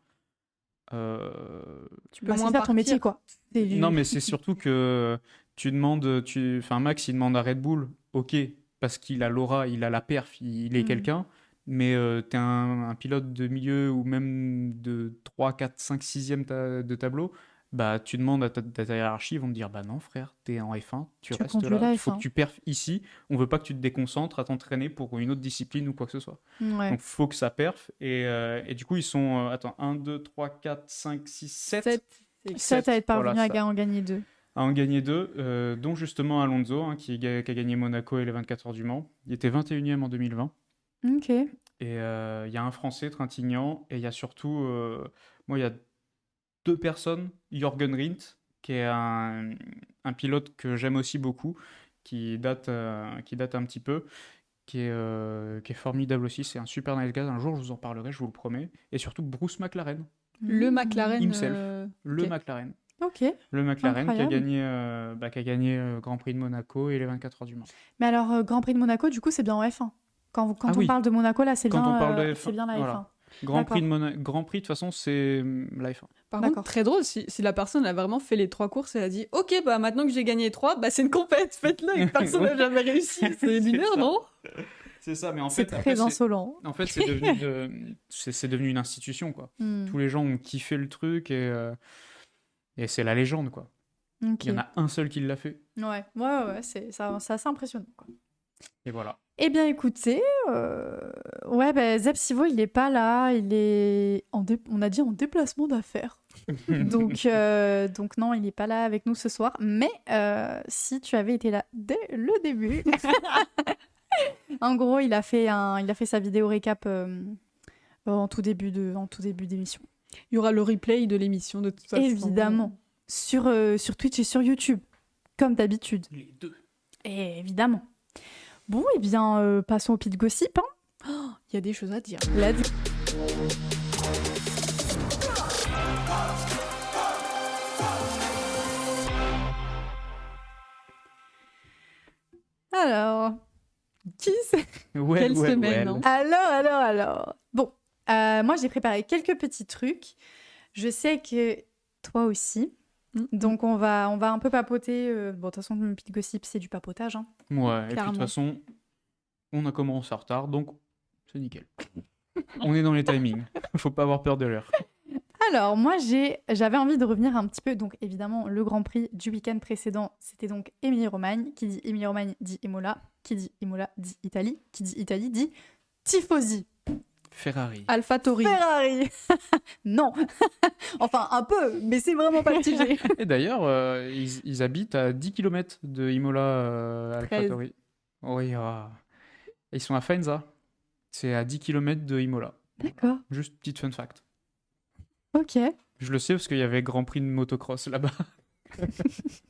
Tu peux moins c'est ça ton partir. métier, quoi. non, mais c'est surtout que tu demandes, enfin Max, il demande à Red Bull, ok, parce qu'il a l'aura, il a la perf, il est quelqu'un, mais t'es un pilote de milieu ou même de 3, 4, 5, 6e de tableau, bah tu demandes à ta hiérarchie, ils vont te dire, bah non frère, t'es en F1, tu restes conduis là, la il faut F1. que tu perfs ici, on veut pas que tu te déconcentres à t'entraîner pour une autre discipline ou quoi que ce soit. Ouais. Donc faut que ça perf, et du coup ils sont, attends, 1, 2, 3, 4, 5, 6, 7 7 à être parvenu voilà, à en gagner 2. à en gagner 2, dont justement Alonso, hein, qui a gagné Monaco et les 24 heures du Mans. Il était 21e en 2020. Ok. Et il y a un Français, Trintignant, et il y a surtout, moi, il y a 2 personnes, Jürgen Rindt, qui est un pilote que j'aime aussi beaucoup, qui date un petit peu, qui est formidable aussi. C'est un super nice guy. Un jour, je vous en parlerai, je vous le promets. Et surtout, Bruce McLaren. Le McLaren. Himself. Le ok. McLaren. Ok. Le McLaren qui a Incroyable. gagné Grand Prix de Monaco et les 24 heures du Mans. Mais alors, Grand Prix de Monaco, du coup, c'est bien en F1. Quand Ah on oui. parle de Monaco, là, c'est Quand bien, on parle de c'est F1, bien la voilà. F1. Grand Prix, de toute façon, c'est la F1. Par D'accord. contre, très drôle, si la personne a vraiment fait les 3 courses, elle a dit ok, bah maintenant que j'ai gagné 3, bah c'est une compète, faites-le, et que personne n'a jamais réussi. C'est lunaire, ça. non? C'est ça, mais en C'est fait, très insolent. en fait, c'est devenu, c'est devenu une institution, quoi. Hmm. Tous les gens ont kiffé le truc et c'est la légende, quoi. Ok. Il y en a un seul qui l'a fait. Ouais, c'est assez impressionnant, quoi. Et voilà. Eh bien, écoutez, ouais, bah, Zeb Sivo, il n'est pas là, il est on a dit en déplacement d'affaires. donc non, il n'est pas là avec nous ce soir. Mais si tu avais été là dès le début, en gros, il a fait sa vidéo récap en tout début d'émission. Il y aura le replay de l'émission de toute façon. Évidemment, sur Twitch et sur YouTube, comme d'habitude. Les deux. Et évidemment. Bon, eh bien, passons au pit gossip. Il y a des choses à dire. Let's Alors, qui c'est? Quelle semaine, hein. Alors. Bon, moi j'ai préparé quelques petits trucs. Je sais que toi aussi. Donc on va un peu papoter. Bon, de toute façon, le pit gossip, c'est du papotage. Hein. Ouais, et puis de Clairement. toute façon, on a commencé en retard, donc c'est nickel. On est dans les timings. Faut pas avoir peur de l'heure. Alors, moi, j'avais envie de revenir un petit peu. Donc, évidemment, le Grand Prix du week-end précédent, c'était donc Émilie-Romagne. Qui dit Émilie-Romagne dit Imola. Qui dit Imola dit Italie. Qui dit Italie dit Tifosi. Ferrari. AlphaTauri. Ferrari. Non. Enfin, un peu, mais c'est vraiment pas le sujet. Et d'ailleurs, ils habitent à 10 km de Imola, AlphaTauri. Oui, ils sont à Faenza. C'est à 10 km de Imola. D'accord. Juste petite fun fact. Ok. Je le sais parce qu'il y avait Grand Prix de motocross là-bas.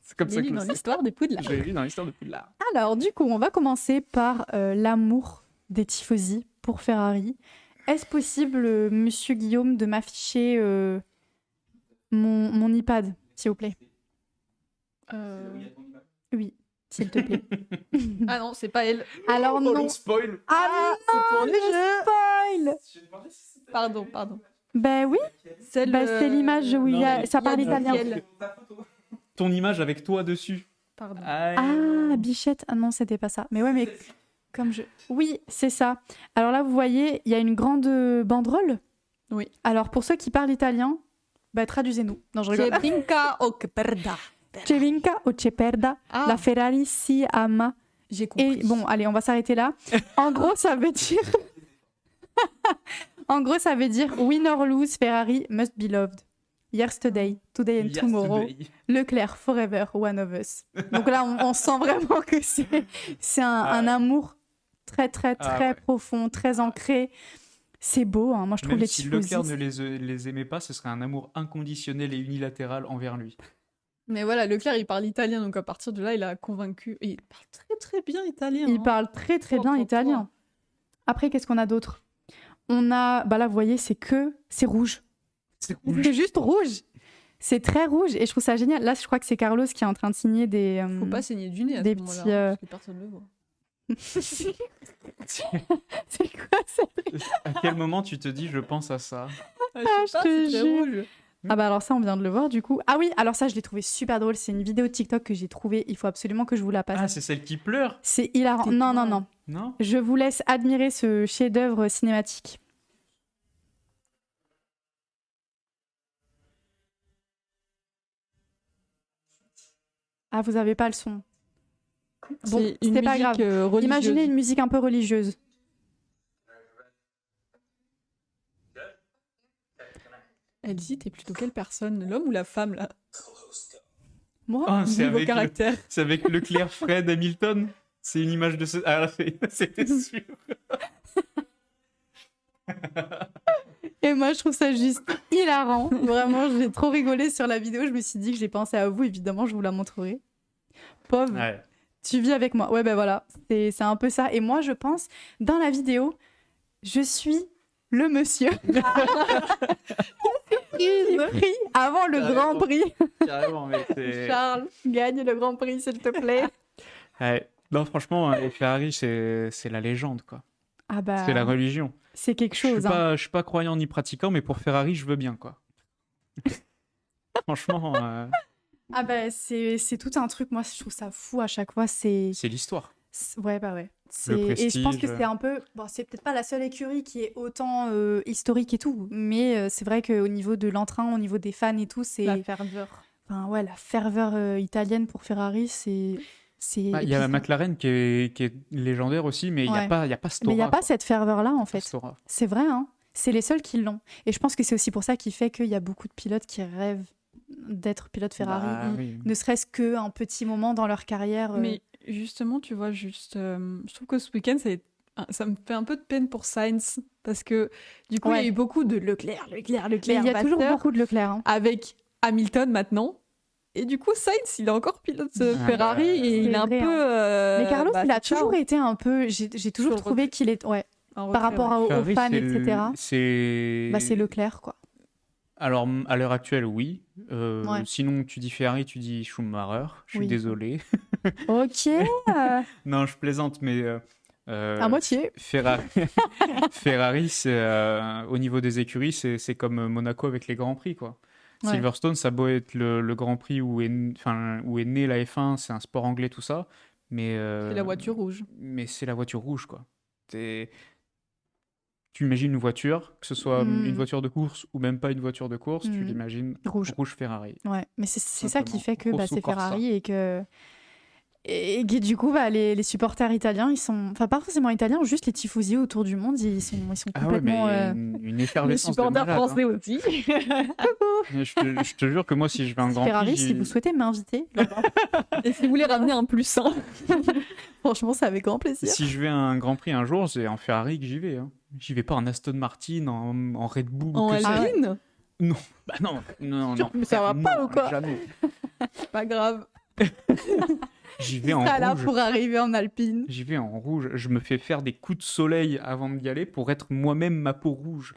C'est comme ça que je le dans sais. l'histoire des Poudlard. J'ai lu dans l'histoire de Poudlard. Alors, du coup, on va commencer par l'amour des tifosi pour Ferrari. Est-ce possible, monsieur Guillaume, de m'afficher mon iPad, s'il vous plaît? Oui, s'il te plaît. Ah non, c'est pas elle. Alors non. spoil. Ah c'est non, pour le le spoil. Pardon. Ben oui, Celle, c'est l'image où non, mais ça parle il y a italien. Miel. Ton image avec toi dessus. Pardon. Ah, Bichette. Ah non, c'était pas ça. Mais ouais, mais comme je... Oui, c'est ça. Alors là, vous voyez, il y a une grande banderole. Oui. Alors, pour ceux qui parlent italien, bah, traduisez-nous. Non, je rigole. Brinca o che perda. Che vinca o che perda, Ah, la Ferrari si ama. j'ai compris. Et bon, allez, on va s'arrêter là. En gros, ça veut dire... En gros, ça veut dire win or lose, Ferrari must be loved. Yesterday, today and tomorrow. Leclerc, forever, one of us. Donc là, on sent vraiment que c'est un amour très, très, très ouais. profond, très ancré. C'est beau, hein. Moi je trouve Même les si tifosi. Leclerc ne les aimait pas, ce serait un amour inconditionnel et unilatéral envers lui. Mais voilà, Leclerc, il parle italien, donc à partir de là, il a convaincu. Et il parle très très bien italien. Il hein. parle très, très bien Propre, italien. Après, qu'est-ce qu'on a d'autre? On a, bah là, vous voyez, c'est rouge. C'est rouge. C'est juste rouge. C'est très rouge et je trouve ça génial. Là, je crois que c'est Carlos qui est en train de signer des. Faut pas saigner du nez à des ce moment-là, petits, parce que personne ne le voit. C'est quoi ça? À quel moment tu te dis je pense à ça? Ah, je te c'est très jure. rouge. Ah bah alors ça, on vient de le voir du coup. Ah oui, alors ça, je l'ai trouvé super drôle. C'est une vidéo TikTok que j'ai trouvée. Il faut absolument que je vous la passe. Ah, c'est celle qui pleure? C'est hilarant. Non, non, non. Non? Je vous laisse admirer ce chef-d'œuvre cinématique. Ah, vous avez pas le son. Bon, C'est une c'est pas musique, grave. religieuse. Imaginez une musique un peu religieuse. Elle dit, t'es plutôt quelle personne, l'homme ou la femme, là? Moi, Ah, c'est Niveau avec, caractère. c'est avec Leclerc, Fred, Hamilton. C'est une image de ce. Ah, c'était sûr. et moi, je trouve ça juste hilarant. Vraiment, j'ai trop rigolé sur la vidéo. Je me suis dit que j'ai pensé à vous. Évidemment, je vous la montrerai. Pauvre, Ouais. tu vis avec moi. Ouais, ben voilà, c'est un peu ça. Et moi, je pense, dans la vidéo, je suis le monsieur qui prie avant le Grand Prix. Carrément, mais c'est. Charles, gagne le Grand Prix, s'il te plaît. Ouais. Non, franchement, Ferrari, c'est la légende, quoi. Ah bah, C'est la religion. c'est quelque Je suis chose. Hein. je suis pas croyant ni pratiquant, mais pour Ferrari, je veux bien, quoi. Franchement, Ah bah, c'est tout un truc. Moi, je trouve ça fou à chaque fois. C'est l'histoire. Ouais, bah ouais. Le Et je pense que prestige. c'est un peu. Bon, c'est peut-être pas la seule écurie qui est autant historique et tout, mais c'est vrai qu'au niveau de l'entrain, au niveau des fans et tout, c'est. La ferveur. Enfin, ouais, la ferveur italienne pour Ferrari, c'est. Ah, il y a la McLaren qui est légendaire aussi, mais il n'y Ouais. a pas cette Mais il n'y a aura, pas quoi. cette ferveur-là, en fait. Cette aura. C'est vrai, hein. C'est les seuls qui l'ont. Et je pense que c'est aussi pour ça qu'il fait qu'il y a beaucoup de pilotes qui rêvent d'être pilote Ferrari. Bah, oui. Ne serait-ce qu'un petit moment dans leur carrière. Mais justement, tu vois, je trouve que ce week-end, ça me fait un peu de peine pour Sainz. Parce que du coup, il y a Ouais. eu beaucoup de Leclerc, Mais il y a toujours batteur, beaucoup de Leclerc. Hein. avec Hamilton maintenant. Et du coup, Sainz, il est encore pilote Ferrari et c'est il est un vrai, peu. Mais Carlos, il a ciao. toujours été un peu. J'ai toujours Sur le trouvé qu'il est. Ouais, En par retrait, rapport ouais. aux Ferrari, fans, c'est etc. c'est. Bah, c'est Leclerc, quoi. Alors, à l'heure actuelle, oui. Ouais. Sinon, tu dis Ferrari, tu dis Schumacher. Je suis Oui. désolé. Ok. Non, je plaisante, mais. À moitié. Ferrari, au niveau des écuries, c'est comme Monaco avec les Grands Prix, quoi. Ouais. Silverstone, ça a beau être le Grand Prix où est née la F1, c'est un sport anglais, tout ça. Mais, C'est la voiture rouge. Mais c'est la voiture rouge, quoi. Tu imagines une voiture, que ce soit Mm. une voiture de course ou même pas une voiture de course, tu Mm. l'imagines Rouge. Ferrari. Ouais, mais c'est ça qui Simplement. fait que bah, Rosso c'est Corsa. Ferrari et que du coup, bah, les supporters italiens, ils sont. Enfin, pas forcément italiens, juste les tifosi autour du monde, ils sont Ah ouais, mais complètement. une Les effervescence de supporters malade, français aussi. hein. Je te jure que moi, si je vais à un Grand Ferrari, Prix, si vous souhaitez m'inviter, Et si vous voulez ramener un plus 1. franchement, c'est avec grand plaisir. si je vais à un Grand Prix un jour, c'est en Ferrari que j'y vais. Hein. J'y vais pas en Aston Martin, en Red Bull. En que sais-je. Alpine, Bah non, non. Mais ça va pas non, ou quoi Jamais. c'est pas grave. J'y Il vais en sera là rouge. pour arriver en Alpine. J'y vais en rouge. Je me fais faire des coups de soleil avant d'y aller pour être moi-même ma peau rouge.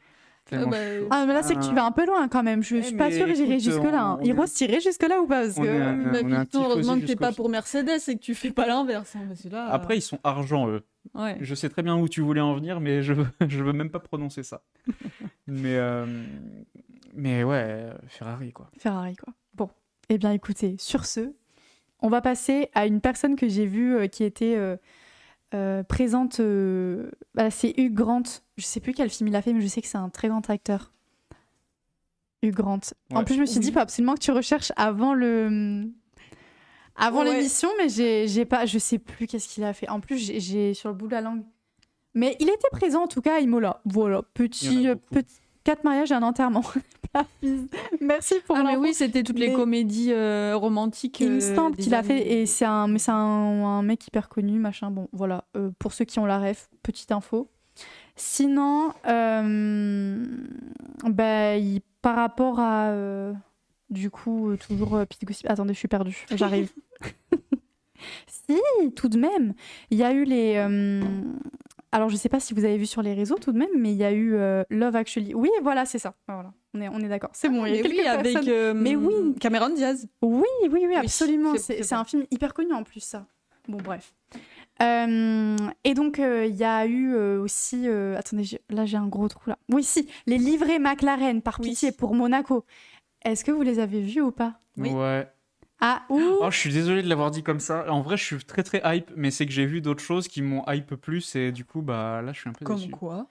Tellement bah, je suis chaud. Ah, mais là, c'est que tu vas un peu loin quand même. Je suis pas mais sûre que j'irai écoute, jusque-là. Hein. on Hiros, est- t'irais jusque-là ou pas Parce on est que... un- Ma on a un Piston, tifosi heureusement que t'es jusqu'au pas bout. pour Mercedes et que tu fais pas l'inverse. Hein, parce que là, Après, ils sont argent, eux. ouais. Je sais très bien où tu voulais en venir, mais je veux même pas prononcer ça. mais ouais, Ferrari, quoi. Ferrari, quoi. Bon, eh bien, écoutez, sur ce, on va passer à une personne que j'ai vue qui était présente. Bah, c'est Hugh Grant. Je sais plus quel film il a fait, mais je sais que c'est un très grand acteur. Hugh Grant. En Ouais. plus, je me suis dit, il faut absolument que tu recherches avant Ouais. l'émission, mais j'ai pas, je sais plus qu'est-ce qu'il a fait. En plus, j'ai sur le bout de la langue. Mais il était présent en tout cas à Imola. Voilà, Il y en a beaucoup. 4 mariages et un enterrement. Merci pour Ah mais l'info. oui, c'était toutes les Mais- comédies romantiques. Il me semble des qu'il a fait, années- et c'est un mec hyper connu, machin. Bon, voilà, pour ceux qui ont la ref, petite info. Sinon, par rapport à, du coup, toujours Pete Gossip. Attendez, je suis perdue, j'arrive. Si, tout de même, il y a eu Alors, je sais pas si vous avez vu sur les réseaux tout de même, mais il y a eu Love Actually. Oui, voilà, c'est ça. Voilà. On est d'accord. C'est bon, il y a quelques avec personnes. Mais oui. Cameron Diaz. Oui, absolument. c'est C'est bon. un film hyper connu en plus, ça. Bon, bref. Et donc, il y a eu aussi... attendez, là, j'ai un gros trou, là. Oui, si, les livrets McLaren, par Oui. pitié, pour Monaco. Est-ce que vous les avez vus ou pas? Oui. Ouais. Ah, ouh. Oh, je suis désolé de l'avoir dit comme ça. En vrai, je suis très très hype, mais c'est que j'ai vu d'autres choses qui m'ont hype plus et du coup, bah là, je suis un peu Comme déçu. quoi?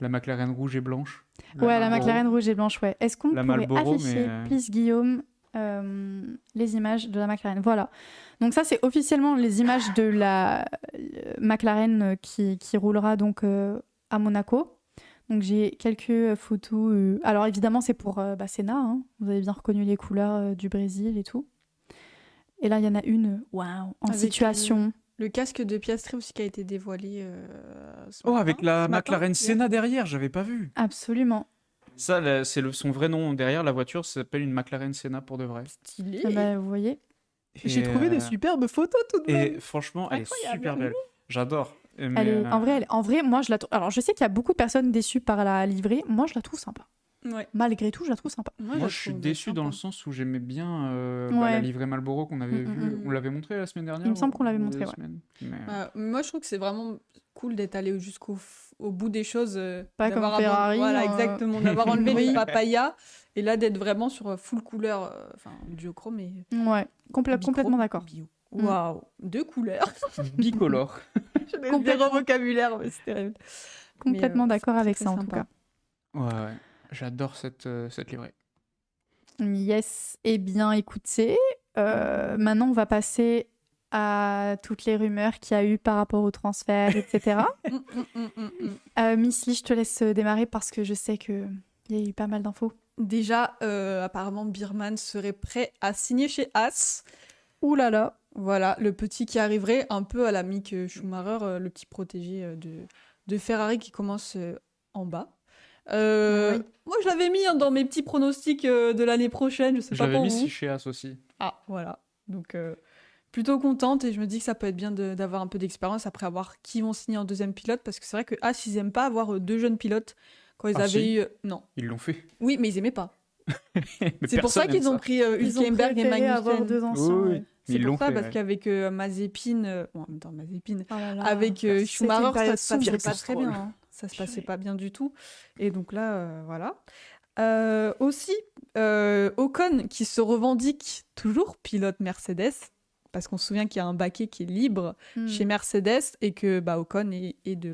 La McLaren rouge et blanche. Ouais, la Marlboro. McLaren rouge et blanche, ouais. Est-ce qu'on La pourrait Marlboro, afficher, mais- please, Guillaume, les images de la McLaren? Voilà. Donc ça, c'est officiellement les images de la McLaren qui roulera donc à Monaco. Donc j'ai quelques photos. Alors évidemment, c'est pour Senna. Hein. Vous avez bien reconnu les couleurs du Brésil et tout. Et là, il y en a une, waouh, en Avec, situation. Le casque de Piastri aussi qui a été dévoilé. Oh, avec la ce matin, McLaren hier. Senna derrière, j'avais pas vu. Absolument. Ça, là, c'est son vrai nom derrière la voiture, ça s'appelle une McLaren Senna pour de vrai. Stylé. Ah bah, vous voyez. J'ai trouvé des superbes photos tout de même. Et franchement, elle est Incroyable. super belle. J'adore. Mais, Elle est, en vrai, moi, je la trouve. Alors, je sais qu'il y a beaucoup de personnes déçues par la livrée. Moi, je la trouve sympa. Ouais. Malgré tout, je la trouve sympa. Moi, je suis déçu dans le sens où j'aimais bien Ouais. la livrée Marlboro qu'on avait Mm, vue. mm. On l'avait montré la semaine dernière. Il me semble qu'on l'avait ou montré, il y a ouais. 2 semaines. Mais, Moi, je trouve que c'est vraiment cool d'être allé au bout des choses. Pas comme d'avoir Ferrari, Voilà, hein. exactement. D'avoir enlevé Oui. les papayas et là d'être vraiment sur full couleur, enfin duochrome et Ouais, complètement d'accord. bio. Mm. Waouh, 2 couleurs. bicolore. Je n'ai Complètement. zéro vocabulaire, mais c'est terrible. Complètement d'accord c'est avec très ça, en tout sympa. cas. Ouais. J'adore cette livrée. Yes. Eh bien, écoutez, maintenant, on va passer à toutes les rumeurs qu'il y a eu par rapport au transfert, etc. Miss Lee, je te laisse démarrer parce que je sais qu'il y a eu pas mal d'infos. Déjà, apparemment, Birman serait prêt à signer chez Haas. Ouh là là. Voilà, le petit qui arriverait, un peu à la Mick Schumacher, le petit protégé de Ferrari qui commence en bas. Oui. Moi, je l'avais mis dans mes petits pronostics de l'année prochaine, je sais Je pas l'avais pour mis vous. chez As aussi. Ah, voilà. Donc, plutôt contente et je me dis que ça peut être bien d'avoir un peu d'expérience après avoir qui vont signer en deuxième pilote parce que c'est vrai que Haas, ils aiment pas avoir 2 jeunes pilotes quand ils Ah, avaient si. eu... Non. Ils l'ont fait. Oui, mais ils aimaient pas. Mais C'est pour ça personne qu'ils aime ont pris Hülkenberg et préféré avoir Magnussen. 2 anciens. Oui, oui. ouais. Mais C'est ils pour l'ont ça, fait, parce ouais. qu'avec Mazepin, bon, en même temps, Mazepin, Oh là là. avec C'était Schumacher, une ça période se passait sombre, pas ce très Stroll. bien. Hein. Ça se passait Purée. pas bien du tout. Et donc là, voilà. Aussi, Ocon qui se revendique toujours pilote Mercedes, parce qu'on se souvient qu'il y a un baquet qui est libre Hmm. chez Mercedes et que Ocon est de De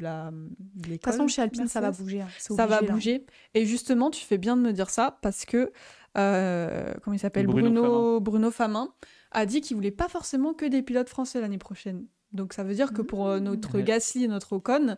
toute l'école. façon, chez Alpine, ça va Mercedes. bouger. Hein. C'est Ça va obligé, là. bouger. Et justement, tu fais bien de me dire ça parce que, comment il s'appelle, Bruno Bruno Famin a dit qu'il voulait pas forcément que des pilotes français l'année prochaine. Donc ça veut dire que pour notre Ouais. Gasly et notre Ocon,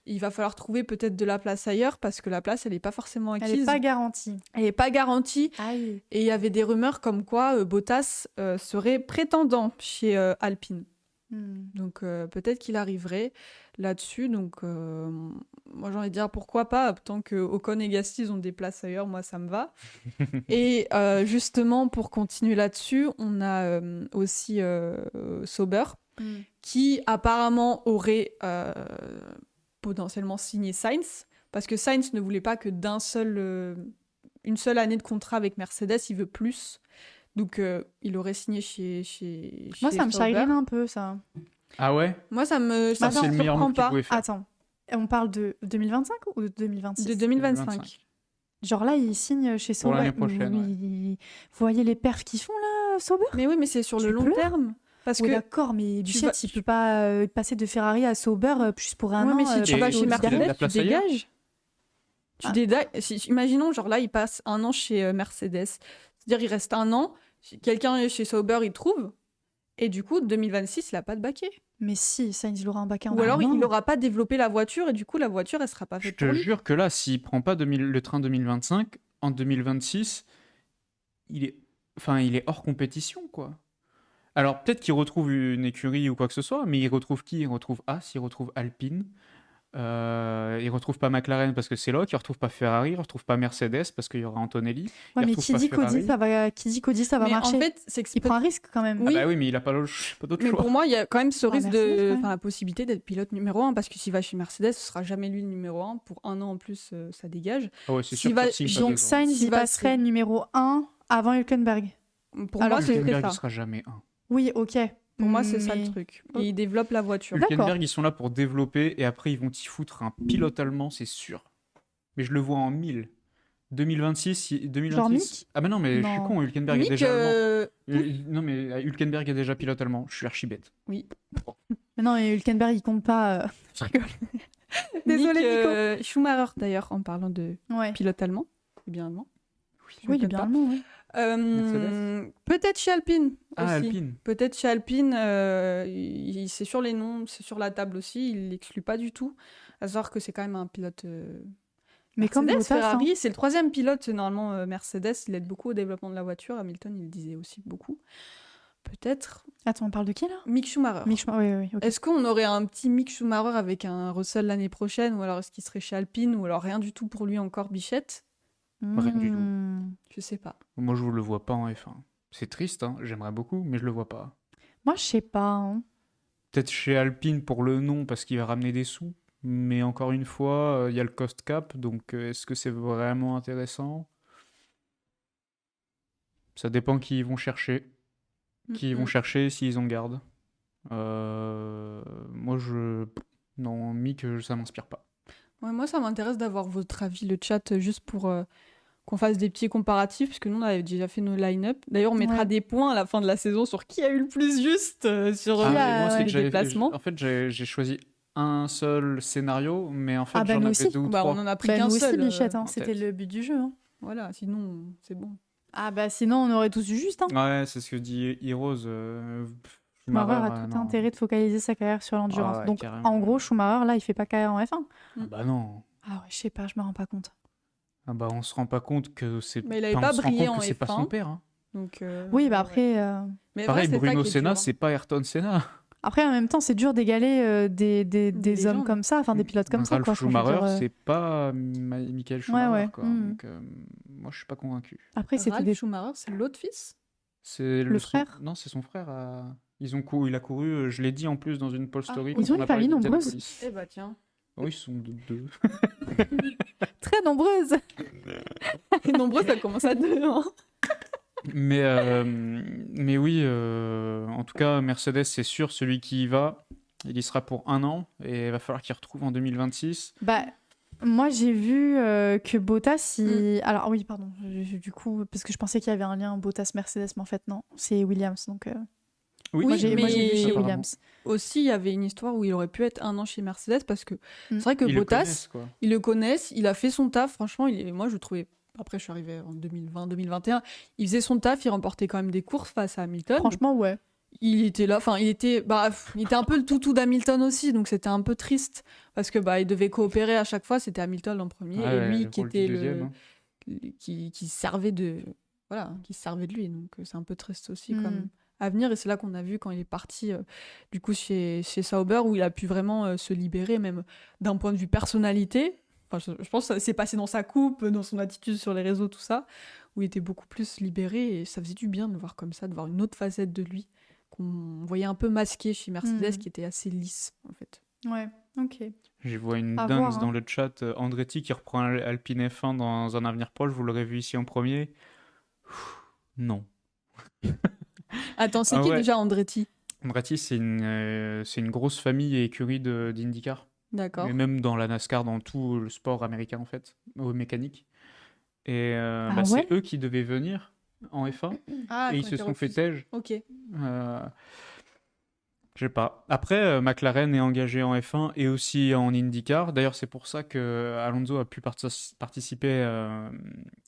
il va falloir trouver peut-être de la place ailleurs parce que la place, elle n'est pas forcément Elle acquise. n'est pas garantie. Elle est pas garantie. Aïe. Et il y avait des rumeurs comme quoi Bottas serait prétendant chez Alpine. Hmm. Donc peut-être qu'il arriverait là-dessus. Donc moi j'ai envie de dire pourquoi pas, tant que Ocon et Gasly ont des places ailleurs, moi ça me va. Et justement pour continuer là-dessus, on a aussi Sauber Hmm. qui apparemment aurait potentiellement signé Sainz parce que Sainz ne voulait pas que une seule année de contrat avec Mercedes, il veut plus. Donc il aurait signé chez Moi, ça me Sauber. chagrine un peu, ça. Ah ouais Moi, ça me Ça, c'est le meilleur surprend move qu'il pas. pouvait faire. Attends, on parle de 2025 ou de 2026? De 2025. 2025. Genre là, il signe chez Sauber. l'année prochaine, Vous voyez les perfs qu'ils font là, Sauber? Mais oui, mais c'est sur Tu le long pleures terme. Parce Oui, que d'accord, mais tu Bichette, vas- il peut pas passer de Ferrari à Sauber juste pour un Ouais, an. mais si tu Et vas il chez y a de la Mercedes, tu place ailleurs dégages. Ah. Imaginons, genre là, il passe un an chez Mercedes. C'est-à-dire, il reste un an, quelqu'un chez Sauber, il trouve. Et du coup, 2026, il n'a pas de baquet. Mais si, Sainz, il aura un baquet en Ou alors, un an. il n'aura pas développé la voiture et du coup, la voiture, elle sera pas Je faite te pour lui. jure que là, s'il prend pas le train 2025, en 2026, il est hors compétition, quoi. Alors, peut-être qu'il retrouve une écurie ou quoi que ce soit, mais il retrouve qui? Il retrouve As, il retrouve Alpine. Ils retrouvent pas McLaren parce que c'est Locke, ils retrouvent pas Ferrari, ils retrouvent pas Mercedes parce qu'il y aura Antonelli. Ouais, Ils mais retrouvent qui pas dit Ferrari. Cody, ça va Mais marcher. en fait, c'est que Il prend un risque quand même. Ah Oui. bah oui, mais il a pas d'autre Mais choix. pour moi, il y a quand même ce risque Mercedes, quand de, même. enfin, la possibilité d'être pilote numéro 1, parce que s'il va chez Mercedes, ce sera jamais lui le numéro 1. Pour un an en plus, ça dégage. Ah ouais, c'est S'il sûr va- que s'il passe Donc 2 ans. Sainz, S'il il va, passerait c'est- numéro 1 avant Hülkenberg. Pour Alors, moi, ce serait Hülkenberg, ça. il sera jamais un. Oui, ok. Pour moi, c'est ça le Mais- truc. Oh. Et il développe la voiture. D'accord. Hülkenberg, ils sont là pour développer et après ils vont t'y foutre un pilote allemand, c'est sûr. Mais je le vois en 1000. 2026, 2026. Genre Mick Ah bah non, mais je suis Non. con, Hülkenberg est Mick, déjà allemand. Non, mais Hülkenberg est déjà pilote allemand, je suis archi bête. Mais non, et Hülkenberg, il compte pas. Je rigole. Désolé, Nico. Schumacher, d'ailleurs, en parlant de Nico. Ouais. pilote allemand. C'est bien allemand. Je Oui, il est me bien pas. allemand, ouais. Peut-être chez Alpine. Ah, aussi. Alpine. Peut-être chez Alpine, c'est sur les noms, c'est sur la table aussi, il l'exclut pas du tout. À savoir que c'est quand même un pilote. Mais comme Mercedes, Bottas, Ferrari, hein. c'est le 3e pilote normalement Mercedes. Il aide beaucoup au développement de la voiture. Hamilton, il le disait aussi beaucoup. Peut-être Attends, on parle de qui là Mick Schumacher. Mick Schumacher, oui, ok. Est-ce qu'on aurait un petit Mick Schumacher avec un Russell l'année prochaine, ou alors est-ce qu'il serait chez Alpine, ou alors rien du tout pour lui encore Bichette? Rien du tout. Je sais pas. Moi, je le vois pas en F1. C'est triste, hein, j'aimerais beaucoup, mais je le vois pas. Moi, je sais pas. Hein. Peut-être chez Alpine pour le nom, parce qu'il va ramener des sous. Mais encore une fois, il y a le cost cap, donc est-ce que c'est vraiment intéressant? Ça dépend qui ils vont chercher. Qui ils vont chercher, s'ils en gardent. Moi, Non, Mick, ça m'inspire pas. Ouais, moi, ça m'intéresse d'avoir votre avis, le chat, juste pour qu'on fasse des petits comparatifs, parce que nous, on avait déjà fait nos line-up. D'ailleurs, on mettra Ouais. des points à la fin de la saison sur qui a eu le plus juste sur Ah, mais moi, c'est les que j'avais- déplacements. En fait, j'ai choisi un seul scénario, mais en fait, Ah, bah, j'en nous avais aussi. 2 ou Bah, 3. on en a pris Bah, qu'un nous aussi, seul. Bichette, hein. en C'était tête. le but du jeu. Hein. Voilà, sinon, c'est bon. Ah, bah sinon, on aurait tous eu juste. Hein. Ouais, c'est ce que dit Heroes. Schumacher a tout intérêt de focaliser sa carrière sur l'endurance. Ah ouais, Donc, carrément. en gros, Schumacher, là, il fait pas carrière en F1. Ah bah non. Ah ouais, je sais pas, je me rends pas compte. Ah bah on se rend pas compte que c'est. Mais il avait enfin, pas on se rend brillé compte en que c'est pas F1. son père. Hein. Donc, Oui, bah ouais. après, Mais Pareil, ouais, c'est ça Bruno qui est Senna, dur, hein. c'est pas Ayrton Senna. après, en même temps, c'est dur d'égaler des Des hommes gens. comme ça, enfin des pilotes comme ça. Ralph Quoi. Enfin, je veux Schumacher, dire, c'est pas Michael Schumacher. ouais. Quoi. Mhm. Donc, moi, je suis pas convaincu. Après, c'était Ralph des. Schumacher, c'est l'autre fils? C'est Le son- frère Non, c'est son frère. Il a couru, je l'ai dit en plus dans une poll story. ils quand ont on une a parlé famille nombreuse. d'Indianapolis. Eh bah tiens. Oui, ils sont deux. Très nombreuses. Les nombreux, ça commence à 2. Hein. Mais oui, en tout cas, Mercedes, c'est sûr, celui qui y va, il y sera pour 1 an et il va falloir qu'il retrouve en 2026. Bah, moi, j'ai vu que Bottas, alors oui, pardon, du coup, parce que je pensais qu'il y avait un lien Bottas-Mercedes, mais en fait, non, c'est Williams. Donc, Oui, moi, j'ai vu mais- chez apparemment. Williams. Aussi, il y avait une histoire où il aurait pu être 1 an chez Mercedes parce que Mm. c'est vrai que Ils le Bottas, connaissent, quoi. ils le connaissent, il a fait son taf. Franchement, moi, je le trouvais. Après, je suis arrivée en 2020-2021. Il faisait son taf, il remportait quand même des courses face à Hamilton. Franchement, ouais. Il était là, enfin, il était un peu le toutou d'Hamilton aussi, donc c'était un peu triste parce que il devait coopérer à chaque fois. C'était Hamilton en premier Ouais, et lui le qui rôle du était deuxième, hein. qui servait de qui se servait de lui. Donc c'est un peu triste aussi Mm. comme avenir. Et c'est là qu'on a vu quand il est parti du coup chez Sauber où il a pu vraiment se libérer même d'un point de vue personnalité. Enfin, je pense que ça s'est passé dans sa coupe, dans son attitude sur les réseaux, tout ça, où il était beaucoup plus libéré et ça faisait du bien de le voir comme ça, de voir une autre facette de lui qu'on voyait un peu masqué chez Mercedes, Mm. qui était assez lisse en fait. Ouais, ok. Je vois une À dingue voir, hein. dans le chat. Andretti qui reprend Alpine F1 dans un avenir proche. Vous l'aurez vu ici en premier. Non. Attends, c'est Ah qui ouais. déjà Andretti? Andretti, c'est une grosse famille et écurie d'IndyCar. D'accord. Et même dans la NASCAR, dans tout le sport américain en fait, aux mécaniques. Et Ah ouais c'est eux qui devaient venir en F1 Ah, et ils quand se il sont refuse. fait tège. Ok. Je sais pas. Après, McLaren est engagé en F1 et aussi en IndyCar. D'ailleurs, c'est pour ça que Alonso a pu participer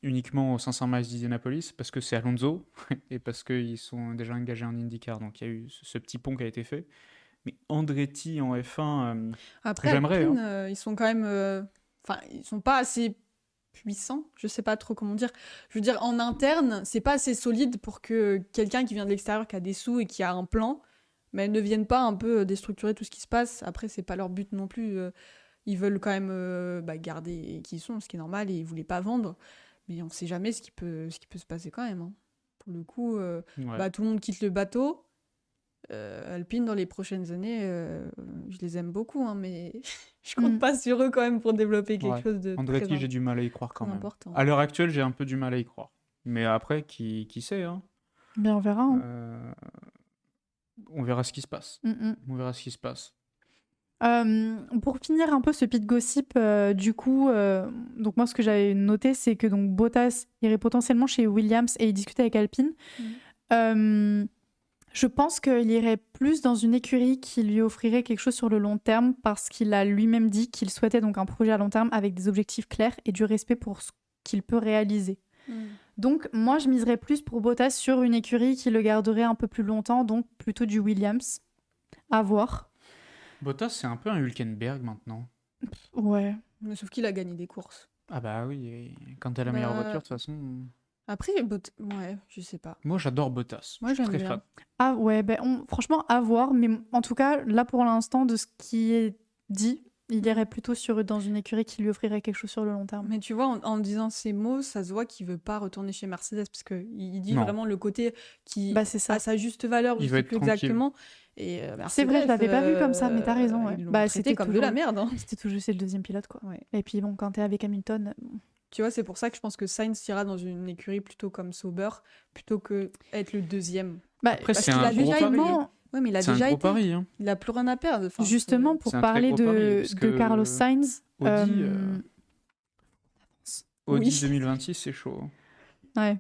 uniquement aux 500 miles d'Indianapolis, parce que c'est Alonso et parce qu'ils sont déjà engagés en IndyCar. Donc il y a eu ce petit pont qui a été fait. Mais Andretti en F1, Après, J'aimerais, Alpine, ils sont quand même. Enfin, ils sont pas assez puissants. Je sais pas trop comment dire. Je veux dire, en interne, c'est pas assez solide pour que quelqu'un qui vient de l'extérieur, qui a des sous et qui a un plan, mais ne vienne pas un peu déstructurer tout ce qui se passe. Après, c'est pas leur but non plus. ils veulent quand même garder qui ils sont, ce qui est normal, et ils voulaient pas vendre. Mais on sait jamais ce qui peut se passer quand même. Hein. Pour le coup, tout le monde quitte le bateau. Alpine, dans les prochaines années, je les aime beaucoup, hein, mais je compte pas sur eux quand même pour développer quelque chose de Andretti, j'ai du mal à y croire quand même. important. À l'heure actuelle, j'ai un peu du mal à y croire. Mais après, qui sait hein. Bien, on verra. Hein. On verra ce qui se passe. On verra ce qui se passe. Pour finir un peu ce pit gossip, du coup, donc moi ce que j'avais noté, c'est que donc Bottas irait potentiellement chez Williams et il discutait avec Alpine. Je pense qu'il irait plus dans une écurie qui lui offrirait quelque chose sur le long terme parce qu'il a lui-même dit qu'il souhaitait donc un projet à long terme avec des objectifs clairs et du respect pour ce qu'il peut réaliser. Donc moi je miserais plus pour Bottas sur une écurie qui le garderait un peu plus longtemps, donc plutôt du Williams. À voir. Bottas, c'est un peu un Hülkenberg maintenant. Ouais. Mais sauf qu'il a gagné des courses. Ah bah oui, et quand t'as la meilleure voiture, de toute façon... Après, ouais, je sais pas. Moi, j'adore Bottas. Moi, j'aime très bien. fan. Ah ouais, franchement, à voir. Mais en tout cas, là, pour l'instant, de ce qui est dit, il irait plutôt dans une écurie qui lui offrirait quelque chose sur le long terme. Mais tu vois, en disant ces mots, ça se voit qu'il veut pas retourner chez Mercedes, parce qu'il dit vraiment le côté qui c'est ça. a sa juste valeur, je sais plus exactement. Et c'est vrai, je l'avais pas vu comme ça, mais t'as raison. Ouais. C'était comme de la merde. Hein. C'était tout juste le deuxième pilote, quoi. Ouais. Et puis bon, quand t'es avec Hamilton... Tu vois, c'est pour ça que je pense que Sainz ira dans une écurie plutôt comme Sauber, plutôt que être le deuxième. Après, c'est un gros pari. Ouais, mais il a c'est déjà un gros été. pari. Hein. Il a plus rien à perdre. Enfin, justement, pour parler de Carlos Sainz... Audi 2026, c'est chaud. Ouais.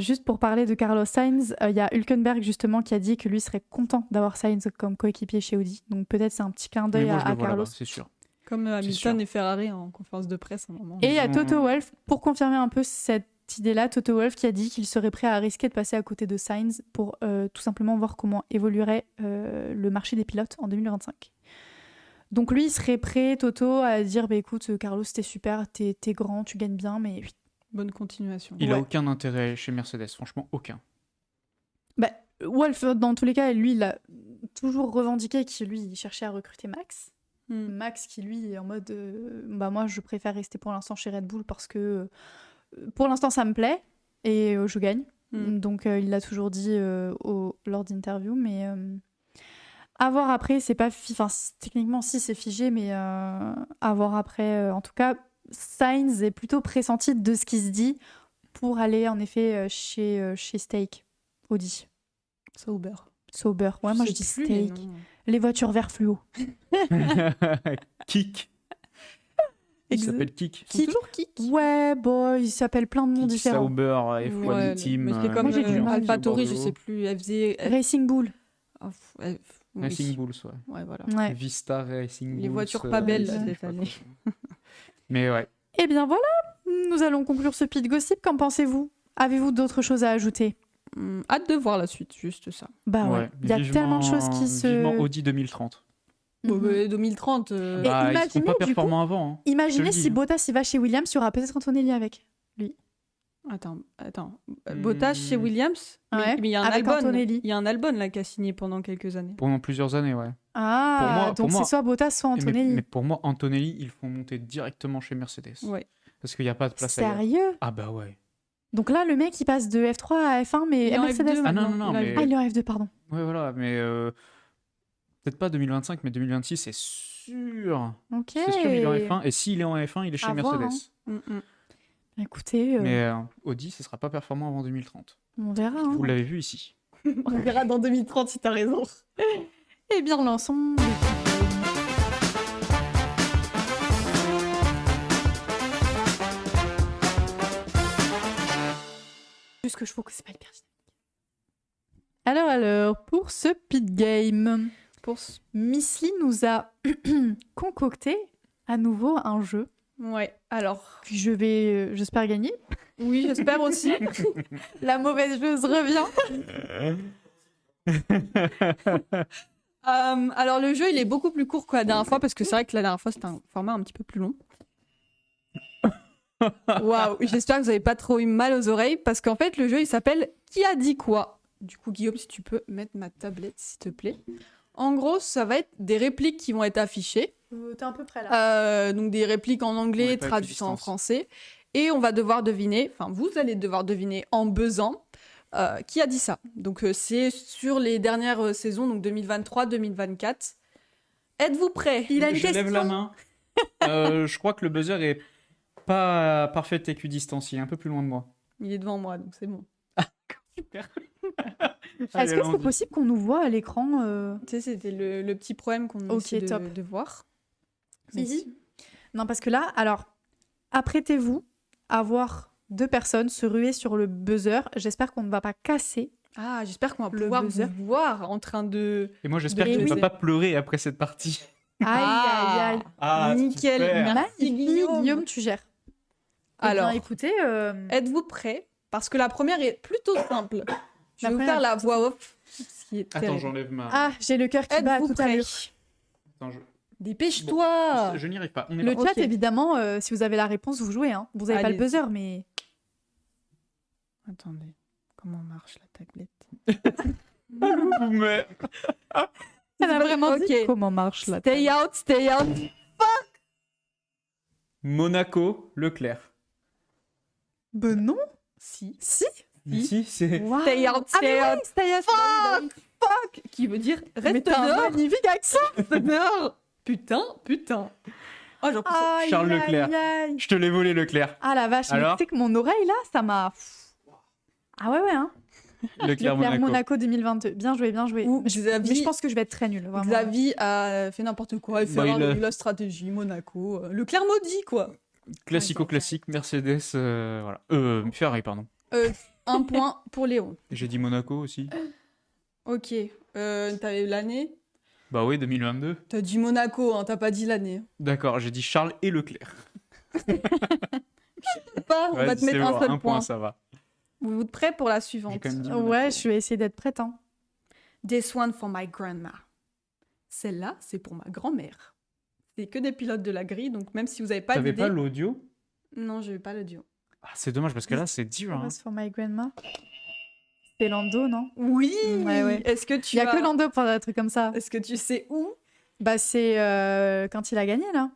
Juste pour parler de Carlos Sainz, il y a Hülkenberg justement qui a dit que lui serait content d'avoir Sainz comme coéquipier chez Audi. Donc peut-être c'est un petit clin d'œil à Carlos. C'est sûr. Comme Hamilton et Ferrari en conférence de presse à un moment. Et il y a Toto Wolff, pour confirmer un peu cette idée-là, Toto Wolff qui a dit qu'il serait prêt à risquer de passer à côté de Sainz pour tout simplement voir comment évoluerait le marché des pilotes en 2025. Donc lui, il serait prêt, Toto, à dire écoute, Carlos, t'es super, t'es grand, tu gagnes bien, mais... Bonne continuation. Il a aucun intérêt chez Mercedes, franchement, aucun. Wolff, dans tous les cas, lui, il a toujours revendiqué qu'il il cherchait à recruter Max. Max qui, lui, est en mode moi, je préfère rester pour l'instant chez Red Bull parce que pour l'instant, ça me plaît et je gagne. Donc, il l'a toujours dit lors d'interviews, mais... À voir après, c'est pas... techniquement, si, c'est figé, mais à voir après. En tout cas, Sainz est plutôt pressenti de ce qui se dit pour aller, en effet, chez Stake, Audi. Sauber. Ouais, moi, je dis Stake. Les voitures vert fluo. Kick. Il s'appelle Kick. Toujours Kick. Ouais, il s'appelle plein de noms différents. Sauber, F1 Team. Mais c'est comme AlphaTauri, je sais plus, FZ... Racing Bull. Racing Bulls, ouais, voilà. Ouais. Vista Racing Bulls. Les voitures pas belles cette année. Mais ouais. Eh bien voilà, nous allons conclure ce pit gossip. Qu'en pensez-vous? Avez-vous d'autres choses à ajouter? Hâte de voir la suite, juste ça. Ouais. Il y a tellement de choses qui se... Vivement Audi 2030. 2030... Et ils seront pas performants avant. Hein. Imaginez si Bottas il va chez Williams, il y aura peut-être Antonelli avec lui. Attends. Bottas chez Williams, mais il y a un avec Albon. Antonelli. Il y a un Albon là qui a signé pendant quelques années. Pendant plusieurs années, ouais. Donc c'est soit Bottas, soit Antonelli. Mais pour moi, Antonelli, ils font monter directement chez Mercedes. Ouais. Parce qu'il n'y a pas de place ailleurs. Sérieux? Ah bah ouais. Donc là, le mec, il passe de F3 à F1, mais il est Mercedes. en F2 non, mais... il est en F2, pardon. Ouais, voilà, mais peut-être pas 2025, mais 2026, c'est sûr. Ok. C'est sûr, il est en F1. Et s'il est en F1, il est chez Mercedes. Écoutez... Mais Audi, ce sera pas performant avant 2030. On verra. Hein. Vous l'avez vu ici. On verra dans 2030 si t'as raison. Eh bien, lançons... Juste que je trouve que c'est pas hyper dynamique. Alors, pour ce pit game, Missly nous a concocté à nouveau un jeu. Ouais, alors... Je vais, j'espère gagner. Oui, j'espère aussi. La mauvaise joueuse revient. Alors, le jeu, il est beaucoup plus court que la dernière fois, parce que c'est vrai que la dernière fois, c'était un format un petit peu plus long. Waouh, j'espère que vous n'avez pas trop eu mal aux oreilles, parce qu'en fait, le jeu, il s'appelle Qui a dit quoi? Du coup, Guillaume, si tu peux mettre ma tablette, s'il te plaît. En gros, ça va être des répliques qui vont être affichées. T'es un peu près là. Donc des répliques en anglais Ouais, pas traduites en équidistance. français. Et on va devoir deviner, enfin vous allez devoir deviner en buzzant qui a dit ça. Donc c'est sur les dernières saisons, donc 2023-2024. Êtes-vous prêts? Il a une Je lève question. la main. Je crois que le buzzer est pas parfait équidistance, il est un peu plus loin de moi. Il est devant moi, donc c'est bon. Super. Est-ce que c'est possible qu'on nous voit à l'écran Tu sais, c'était le petit problème qu'on Ok, essaie top. de voir. Zizi Non, parce que là, alors, apprêtez-vous à voir 2 personnes se ruer sur le buzzer. J'espère qu'on ne va pas casser. Ah, j'espère qu'on va Le pouvoir buzzer. vous voir en train de... Et moi, j'espère Mais qu'il ne oui. va pas pleurer après cette partie. Aïe, aïe, aïe. Ah, Nickel. super. Merci, Magnifique, Guillaume. Guillaume, tu gères. Alors, Eh bien, écoutez, êtes-vous prêts? Parce que la première est plutôt simple. Je La vais vous première faire est la plutôt voix off. Ce qui est Attends, terrible. j'enlève ma. ah, j'ai le cœur qui bat à Êtes-vous toute prêts? allure. Attends, Dépêche-toi. je n'y arrive pas. On est Le parti. chat, Ok. évidemment, si vous avez la réponse, vous jouez. Hein. Vous n'avez pas le Allez. buzzer, mais... Attendez, comment marche la tablette? Mais... Elle a vraiment dit Ok. comment marche la Stay out, stay out. Monaco, Leclerc. Ben non. Si. Si. Si, c'est. Wow. Stay out, Ah, mais stay oui, out. stay out. Bah oui, bah oui. Qui veut dire Mais reste t'as un dehors. magnifique accent. Reste dehors. Putain, putain. Oh, j'en peux Aïe, Charles aïe, Leclerc. aïe. Je te l'ai volé, Leclerc. Ah la vache, mais Alors tu sais que mon oreille là, ça m'a... Ah ouais, ouais, hein. Leclerc, Leclerc, Monaco. Monaco 2022. Bien joué, bien joué. Ou Mais Xavi- je pense que je vais être très nulle, vraiment. Xavi a fait n'importe quoi. Il Bah, fait il a- de la stratégie, Monaco. Leclerc maudit, quoi. Classico-classique, Mercedes. Voilà. Ferrari, pardon. 1 point pour Léon. J'ai dit Monaco aussi. Ok. T'avais l'année? Bah oui, 2022. T'as dit Monaco, hein, t'as pas dit l'année. D'accord, j'ai dit Charles et Leclerc. Pas, on va Ouais, te mettre c'est un bon, seul un point. ça va. Vous êtes prêts pour la J'ai suivante? quand même dit Monaco. Ouais, je vais essayer d'être prête. Hein. This one for my grandma. Celle-là, c'est pour ma grand-mère. C'est que des pilotes de la grille, donc même si vous avez pas T'avais d'idée... pas l'audio? Non, j'ai pas l'audio. Ah, c'est dommage parce que là, c'est dur. Hein. Rose for my grandma. C'est Lando, non? Oui. Ouais, ouais. Est-ce que tu Il y a as- que Lando pour un truc comme ça. Est-ce que tu sais où? Bah c'est quand il a gagné là.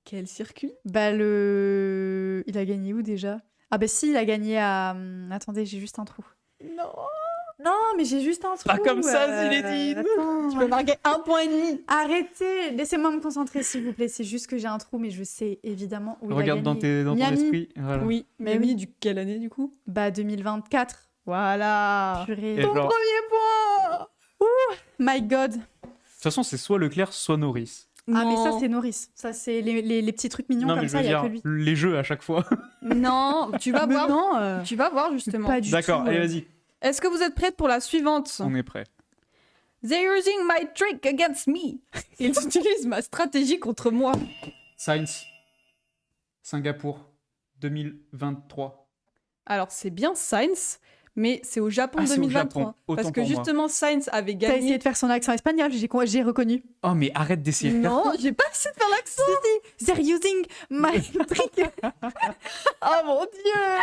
Quel circuit? Bah le... Il a gagné où déjà? Ah bah si, il a gagné à... Attendez, j'ai juste un trou. Non. Non, mais j'ai juste un trou. Pas comme ça, Zinedine. Attends. Tu peux marquer 1 point et demi. Arrêtez, laissez-moi me concentrer s'il vous plaît. C'est juste que j'ai un trou, mais je sais évidemment où Regarde il a dans, gagné. dans ton Miami. esprit. Voilà. Oui, Mais mais oui. oui, du quelle année du coup? Bah 2024. Voilà. Purée. Et genre, de Point. My God. toute façon, c'est soit Leclerc, soit Norris. Ah mais ça Non. c'est Norris. Ça c'est les petits trucs mignons Non, comme mais je ça, veux il y a dire, que lui. les jeux à chaque fois. Non, tu vas Mais voir. non, Tu vas voir justement. pas du D'accord, tout. allez, vas-y. Est-ce que vous êtes prêts pour la suivante? On est prêt. They're using my trick against me. Ils utilisent ma stratégie contre moi. Sainz. Singapour. 2023. Alors c'est bien Sainz, mais c'est au Japon Ah, c'est au 2023. Japon. Autant Parce que pour moi. justement Sainz avait T'as essayé gagné. de faire son accent espagnol, j'ai reconnu. Oh, mais arrête d'essayer de faire. Non, j'ai pas essayé de faire l'accent. They're using my trick. Oh mon dieu.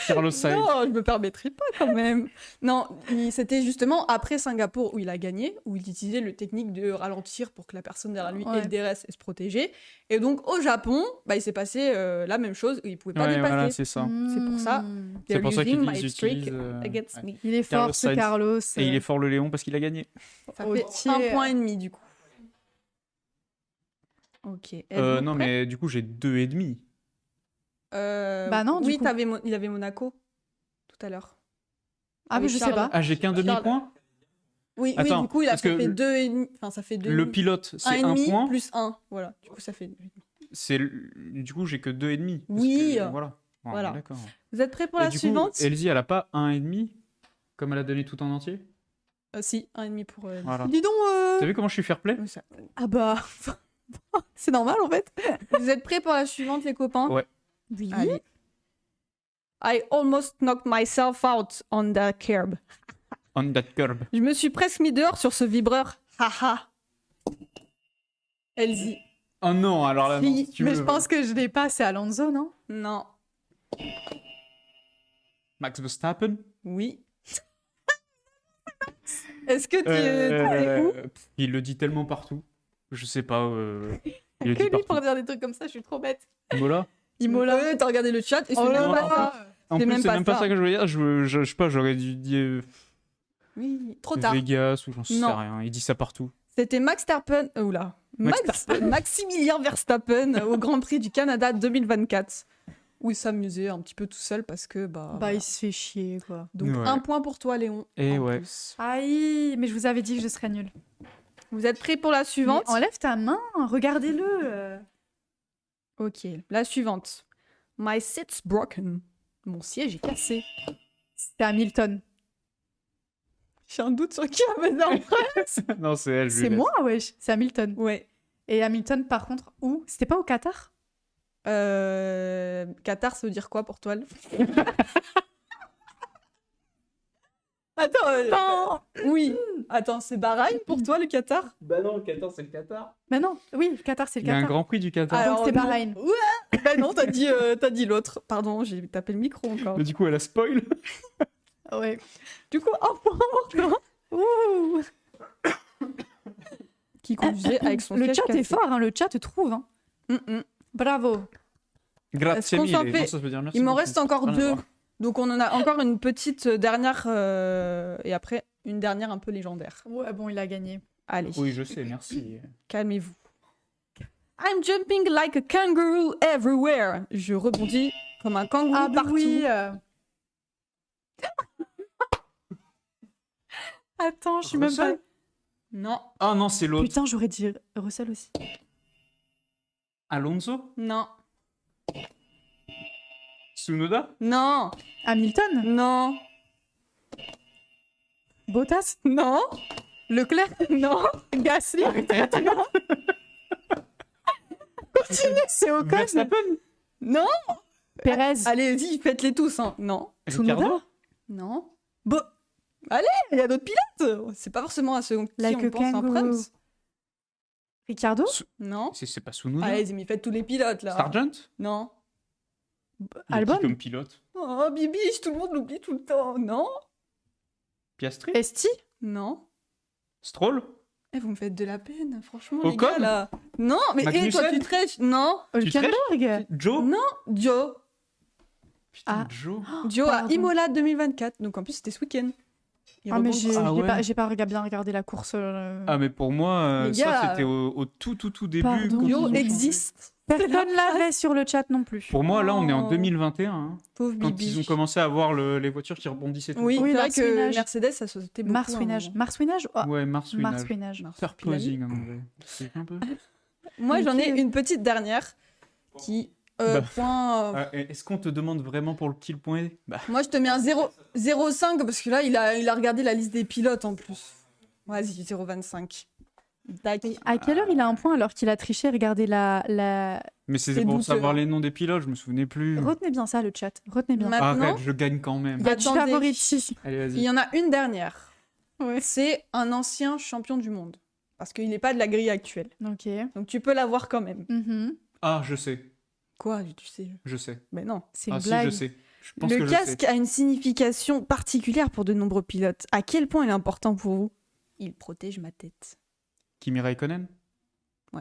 Carlos Sainz. Non, je me permettrai pas quand même. Non, c'était justement après Singapour où il a gagné, où il utilisait le technique de ralentir pour que la personne derrière lui ait Ouais. le DRS et se protéger. Et donc au Japon, bah, il s'est passé la même chose, où il pouvait pas Ouais, dépasser. voilà, c'est ça. C'est pour ça. Hmm. C'est They're pour ça using qu'ils my utilisent, trick ouais. against me. Il est Carlos fort ce Sainz. Carlos. Et il est fort le Léon parce qu'il a gagné. Ça Ok. fait 1 point et demi du coup. Ok. Êtes-vous Non, prêts? mais du coup, j'ai 2,5. Bah non, du oui, coup. il avait Monaco tout à l'heure. Ah mais Oui, je sais Charles. pas. Ah, j'ai qu'un Charles. demi-point. Oui, Attends, oui, du coup, il a parce que fait 2 et demi. Enfin, ça fait 2 Le pilote, c'est un point. plus 1. Voilà, du coup, ça fait 2. Du coup, j'ai que 2,5. parce Oui. que, voilà. Ah, Voilà. D'accord. Vous êtes prêts pour Et la du coup, suivante? Elsie, elle a pas 1,5 comme elle a donné tout en entier. Si, 1,5 pour... Voilà. Dis donc. T'as vu comment je suis fair play? oui, ça. Ah bah. C'est normal en fait. Vous êtes prêts pour la suivante, les copains? Ouais. Oui. Allez. I almost knocked myself out on that curb. On that curb. Je me suis presque mis dehors sur ce vibreur. Haha. Elsie. Oh non, alors là, non, Si, si tu mais veux. je pense que je l'ai pas, c'est Alonso, non? Non. Max Verstappen. Oui. Est-ce que tu es où? Il le dit tellement partout. Je sais pas. Il est Que dit lui pour partout. dire des trucs comme ça, je suis trop bête. Imola. Imola, t'as regardé le chat et c'est Oh là même là. pas... En C'est plus, même c'est pas même pas ça. ça que je voulais dire. Je sais pas, j'aurais dû dire Oui, trop tard. Vegas ou j'en sais Non. rien. Il dit ça partout. C'était Max Verstappen, Maximilien Verstappen au Grand Prix du Canada 2024. Où il s'amusait un petit peu tout seul parce que Bah, voilà. il se fait chier, quoi. Donc Ouais. 1 point pour toi Léon. Et en ouais. plus. Aïe, mais je vous avais dit que je serais nulle. Vous êtes prêts pour la suivante? Mais enlève ta main, regardez-le. Ok, la suivante. My seat's broken. Mon siège est cassé. C'était Hamilton. J'ai un doute sur qui a mené en vrai. Non, c'est elle. je lui C'est laisse. moi, wesh. C'est Hamilton. Ouais. Et Hamilton, par contre, où? C'était pas au Qatar? Qatar, ça veut dire quoi pour toi? Attends, Non. oui. Attends, c'est Bahreïn pour toi le Qatar? Bah non, le Qatar, c'est le Qatar. Mais non, oui, le Qatar, c'est le Il y a un Qatar. grand prix du Qatar. Alors, c'est non. Bahreïn. Ouais. Bah non, t'as dit l'autre. Pardon, j'ai tapé le micro encore. Mais du coup, elle a spoil. Ouais. Du coup, un point pour toi. Ouh. Qui conduisait avec son Le siège chat cassé. est fort, hein, le chat te trouve. Hein. Bravo. Grazie qu'on s'en mille. fait Non, ça veut dire merci Il m'en beaucoup. reste encore Rien à 2. voir. Donc on en a encore une petite dernière et après une dernière un peu légendaire. Ouais, bon, il a gagné. Allez, Oui, je sais, merci. calmez-vous. I'm jumping like a kangaroo everywhere. Je rebondis comme un kangourou Ah, bah partout. oui. Attends, je suis même pas... Russell Non, Ah non, c'est l'autre. Putain, j'aurais dit Russell aussi. Alonso non, Tsunoda non, Hamilton? non, Bottas? non, Leclerc? non. Gasly? Non. Continue, c'est Ocon. Verstappen Non. Pérez? Allez-y, faites-les tous. Hein. Non, Ricardo non. Bon. Allez, il y a d'autres pilotes. C'est pas forcément à ceux qui Like on a pense en kangaroo. Prams. Ricardo? Non. C'est pas Tsunoda Allez, mais faites tous les pilotes là. Sargent Non. Il y a qui Albon? comme pilote Oh, Bibiche, tout le monde l'oublie tout le temps. Non. Piastri Esti? Non. Stroll Eh, vous me faites de la peine, franchement, Ocon les gars, là. Non, mais toi, Magnussen tu trèches. Non. Hülkenberg? Joe Non. Joe. Putain, Ah. Joe Joe à pardon. Imola 2024. Donc, en plus, c'était ce week-end. Il Ah, mais rebondit. j'ai Ah ouais. j'ai pas bien regardé la course. Ah, mais pour moi, Les ça gars, c'était au tout début. Pardon. quand ils ont Joe changé. existe. Personne l'avait sur le chat non plus. Pour moi, là, on est en Oh. 2021. Hein, Pauvre quand Bibi. ils ont commencé à voir les voitures qui rebondissaient tout Oui, le Oui, c'est vrai Mars que Winage. Mercedes, ça sautait beaucoup. Mars à un Winage. moment. Mars Winage? Oh, temps. Ouais, Mars Mars Winage. Winage. Mars Purposing, en anglais. C'est un peu. Moi, j'en ai Ok. une petite dernière qui. Bah. Point. Est-ce qu'on te demande vraiment pour qui le point est Bah, Moi, je te mets un 0,5 parce que là, il a regardé la liste des pilotes en plus. Vas-y, 0,25. Tac. À quelle heure il a un point alors qu'il a triché? Regardez la... mais c'est C'est pour douteux, savoir hein. les noms des pilotes, je me souvenais plus. Retenez bien ça, le chat. Retenez bien. Maintenant, Arrête, je gagne quand même. Il y a du Attendez. favoritisme. Allez, il vas-y. y en a une dernière. Ouais. C'est un ancien champion du monde. Parce qu'il n'est pas de la grille actuelle. Ok. Donc tu peux l'avoir quand même. Mhm. Ah, je sais. Quoi, tu sais? Je sais. Mais non. C'est Ah, une si, blague. je sais. Je pense Le que je casque sais. a une signification particulière pour de nombreux pilotes. À quel point il est important pour vous? Il protège ma tête. Kimi Raikkonen En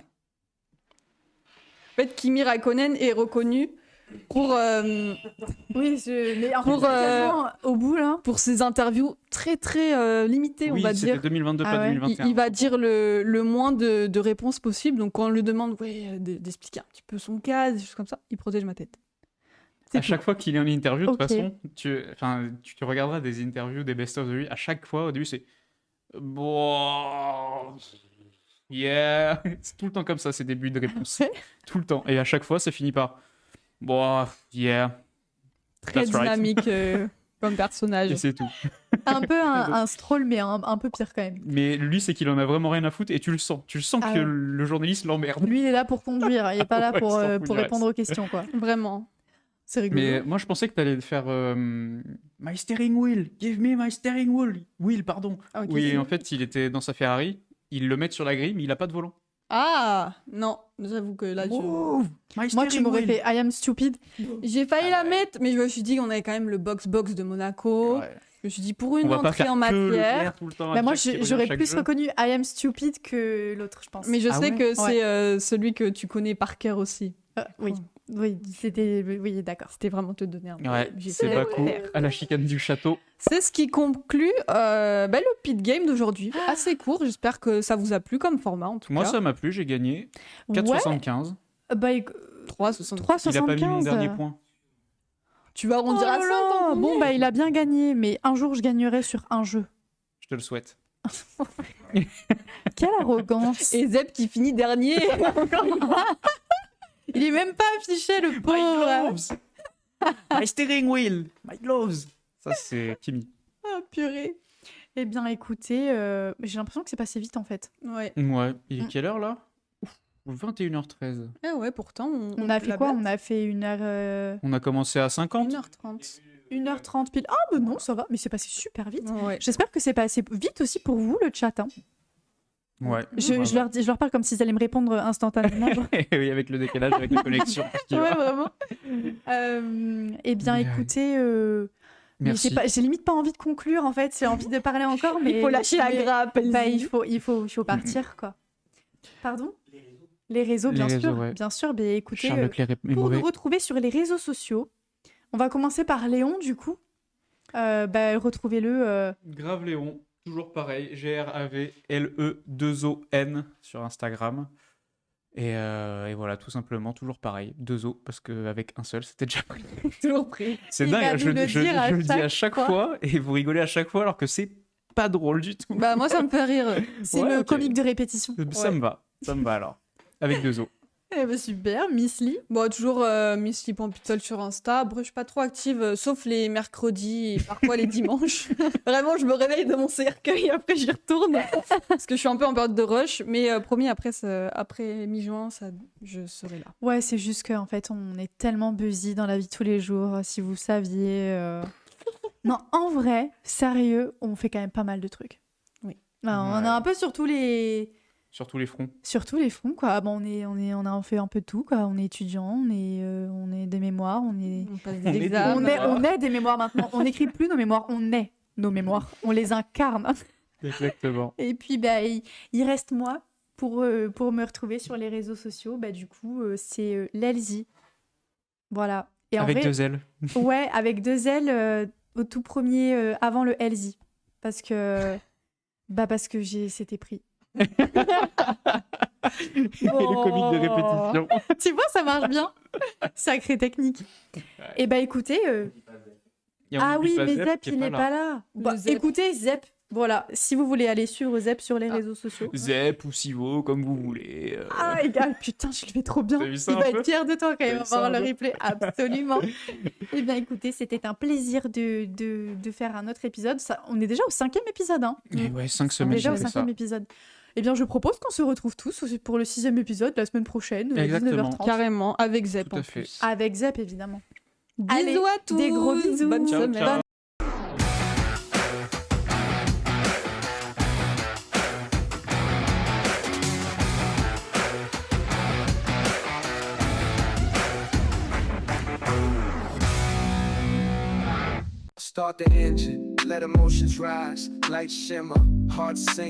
fait, Kimi Raikkonen est reconnu pour, Oui, mais en Pour, fait, quasiment au bout là. pour ses interviews très très limitées, Oui, on va c'était dire. 2022, Ah pas ouais. 2021. Il va dire le moins de réponses possible. Donc quand on lui demande d'expliquer un petit peu son cas, des choses comme ça, il protège ma tête. À chaque fois qu'il est en interview, de toute Ok. façon, tu regarderas des interviews, des best-of de lui. À chaque fois, au début, c'est bon, yeah. C'est tout le temps comme ça, ces débuts de réponse. Ouais. Tout le temps. Et à chaque fois, ça finit par bon, yeah. Très That's right. dynamique comme personnage. Et c'est tout. Un peu un Stroll, mais un peu pire quand même. Mais lui, c'est qu'il en a vraiment rien à foutre et tu le sens. Tu le sens Ah que ouais. le journaliste l'emmerde. Lui, il est là pour conduire. Il est pas là Ouais, pour, il s'en fout pour du répondre aux questions, quoi. Vraiment. C'est rigolo. Mais moi, je pensais que tu allais faire My steering wheel, give me my steering wheel. Pardon. Ah, ok, Oui, c'est- en fait, il était dans sa Ferrari. Ils le mettent sur la grille, mais il a pas de volant. Ah non, j'avoue que là, Moi, tu m'aurais fait I am stupid. j'ai failli la mettre, mais je me suis dit qu'on avait quand même le box de Monaco. Ouais. Je me suis dit pour On une va pas entrée faire en que le matière. clair tout le temps. Bah, moi, Jack qui revient j'aurais chaque plus jeu. reconnu I am stupid que l'autre, je pense. Mais je Ah sais ouais que c'est celui que tu connais par cœur aussi. Oui, oui, d'accord. C'était vraiment te donner un peu. Ouais, J'ai c'est fait Bakou faire. à la chicane du château. C'est ce qui conclut le pit game d'aujourd'hui. Assez court, j'espère que ça vous a plu comme format en tout Moi, cas. ça m'a plu, j'ai gagné. Ouais, 4,75. bah, 3,75. Il a pas mis mon 3,75. dernier point. Tu vas arrondir Oh à là 5 là, bon, bah, il a bien gagné, mais un jour, je gagnerai sur un jeu. Je te le souhaite. Quelle arrogance. Et Zeb qui finit dernier. Il est même pas affiché, le pauvre. My steering wheel! My gloves! Ça, c'est Kimi. Ah, purée. Eh bien, écoutez, j'ai l'impression que c'est passé vite, en fait. Ouais. Ouais, il est quelle heure là? 21h13. Ah ouais, pourtant. On a fait quoi? On a fait 1h... On a commencé à 50. 1h30. 1h30 pile. Ah, bah non, ça va, mais c'est passé super vite. Ouais. J'espère que c'est passé vite aussi pour vous, le chat. Hein. Ouais. Je leur parle comme s'ils allaient me répondre instantanément. genre. Oui, avec le décalage, avec la connexion. qui Ouais, va. vraiment. Eh bien, Ouais. écoutez, mais Merci. j'ai limite pas envie de conclure, en fait. J'ai envie de parler encore, mais... Il faut lâcher la mais- grappe. Bah, Elsie. il faut partir, quoi. Pardon? Les réseaux, Les bien réseaux, sûr. ouais. Bien sûr, mais écoutez, Charles Leclerc est pour mauvais. nous retrouver sur les réseaux sociaux, on va commencer par Léon, du coup. Retrouvez-le... Grave Léon, toujours pareil. GRAVLE2ON sur Instagram. Et voilà, tout simplement, toujours pareil. 2 O, parce qu'avec un seul, c'était déjà pris. Toujours pris. C'est Il dingue, va je nous le dire à le dis à chaque chaque fois, et vous rigolez à chaque fois, alors que c'est pas drôle du tout. Bah, moi, ça me fait rire. C'est Ouais, le ok. comique de répétition. Ça me va alors. Avec 2 O. Eh ben super, Miss Lee. Bon, toujours Miss Lee Pompitol sur Insta. Après, je suis pas trop active, sauf les mercredis et parfois les dimanches. Vraiment, je me réveille de mon cercueil, après j'y retourne. Parce que je suis un peu en période de rush. Mais promis, après mi-juin, je serai là. Ouais, c'est juste qu'en fait, on est tellement busy dans la vie de tous les jours, si vous saviez. Non, en vrai, sérieux, on fait quand même pas mal de trucs. Oui. Ben, on Ouais. a un peu sur tous les Sur tous les fronts. fronts, quoi. Bon, on a fait un peu de tout, quoi. On est étudiant, on est des mémoires, on est... On passe On des est examens. On est des mémoires maintenant. On n'écrit plus nos mémoires, on est nos mémoires. On les incarne. Exactement. Et puis, bah, il reste moi pour me retrouver sur les réseaux sociaux. Bah, du coup, c'est l'Elsie. Voilà. Et en Avec vrai, 2 L. ouais, avec 2 L au tout premier, avant le Elsie. Parce que c'était pris. Et le comique de répétition. Tu vois, ça marche bien. Sacrée technique. Et bah, écoutez... Et on Ah oublie oui, pas mais Zep Zep, qui est il n'est là. pas là. Bah, Zep. écoutez, Zep, voilà, si vous voulez aller suivre Zep sur les réseaux sociaux. Zep ou Sivo, comme vous voulez. Ah, gars, putain, je le fais trop bien. T'as vu ça Il un va peu être fier de toi quand même, T'as on vu va ça voir un le peu replay. Absolument. Eh bien, écoutez, c'était un plaisir de faire un autre épisode. Ça, on est déjà au 5e épisode, hein. Et ouais, 5 On est semaines, déjà au j'ai fait ça. 5e épisode. Eh bien, je propose qu'on se retrouve tous pour le 6e épisode la semaine prochaine, Exactement. 19h30. Carrément, avec Zep Tout à en fait. plus. Avec Zep, évidemment. Bisous Allez, à tous. des gros bisous. Bonne Ciao, semaine. ciao. Start the engine, let emotions rise, lights shimmer, hearts sink.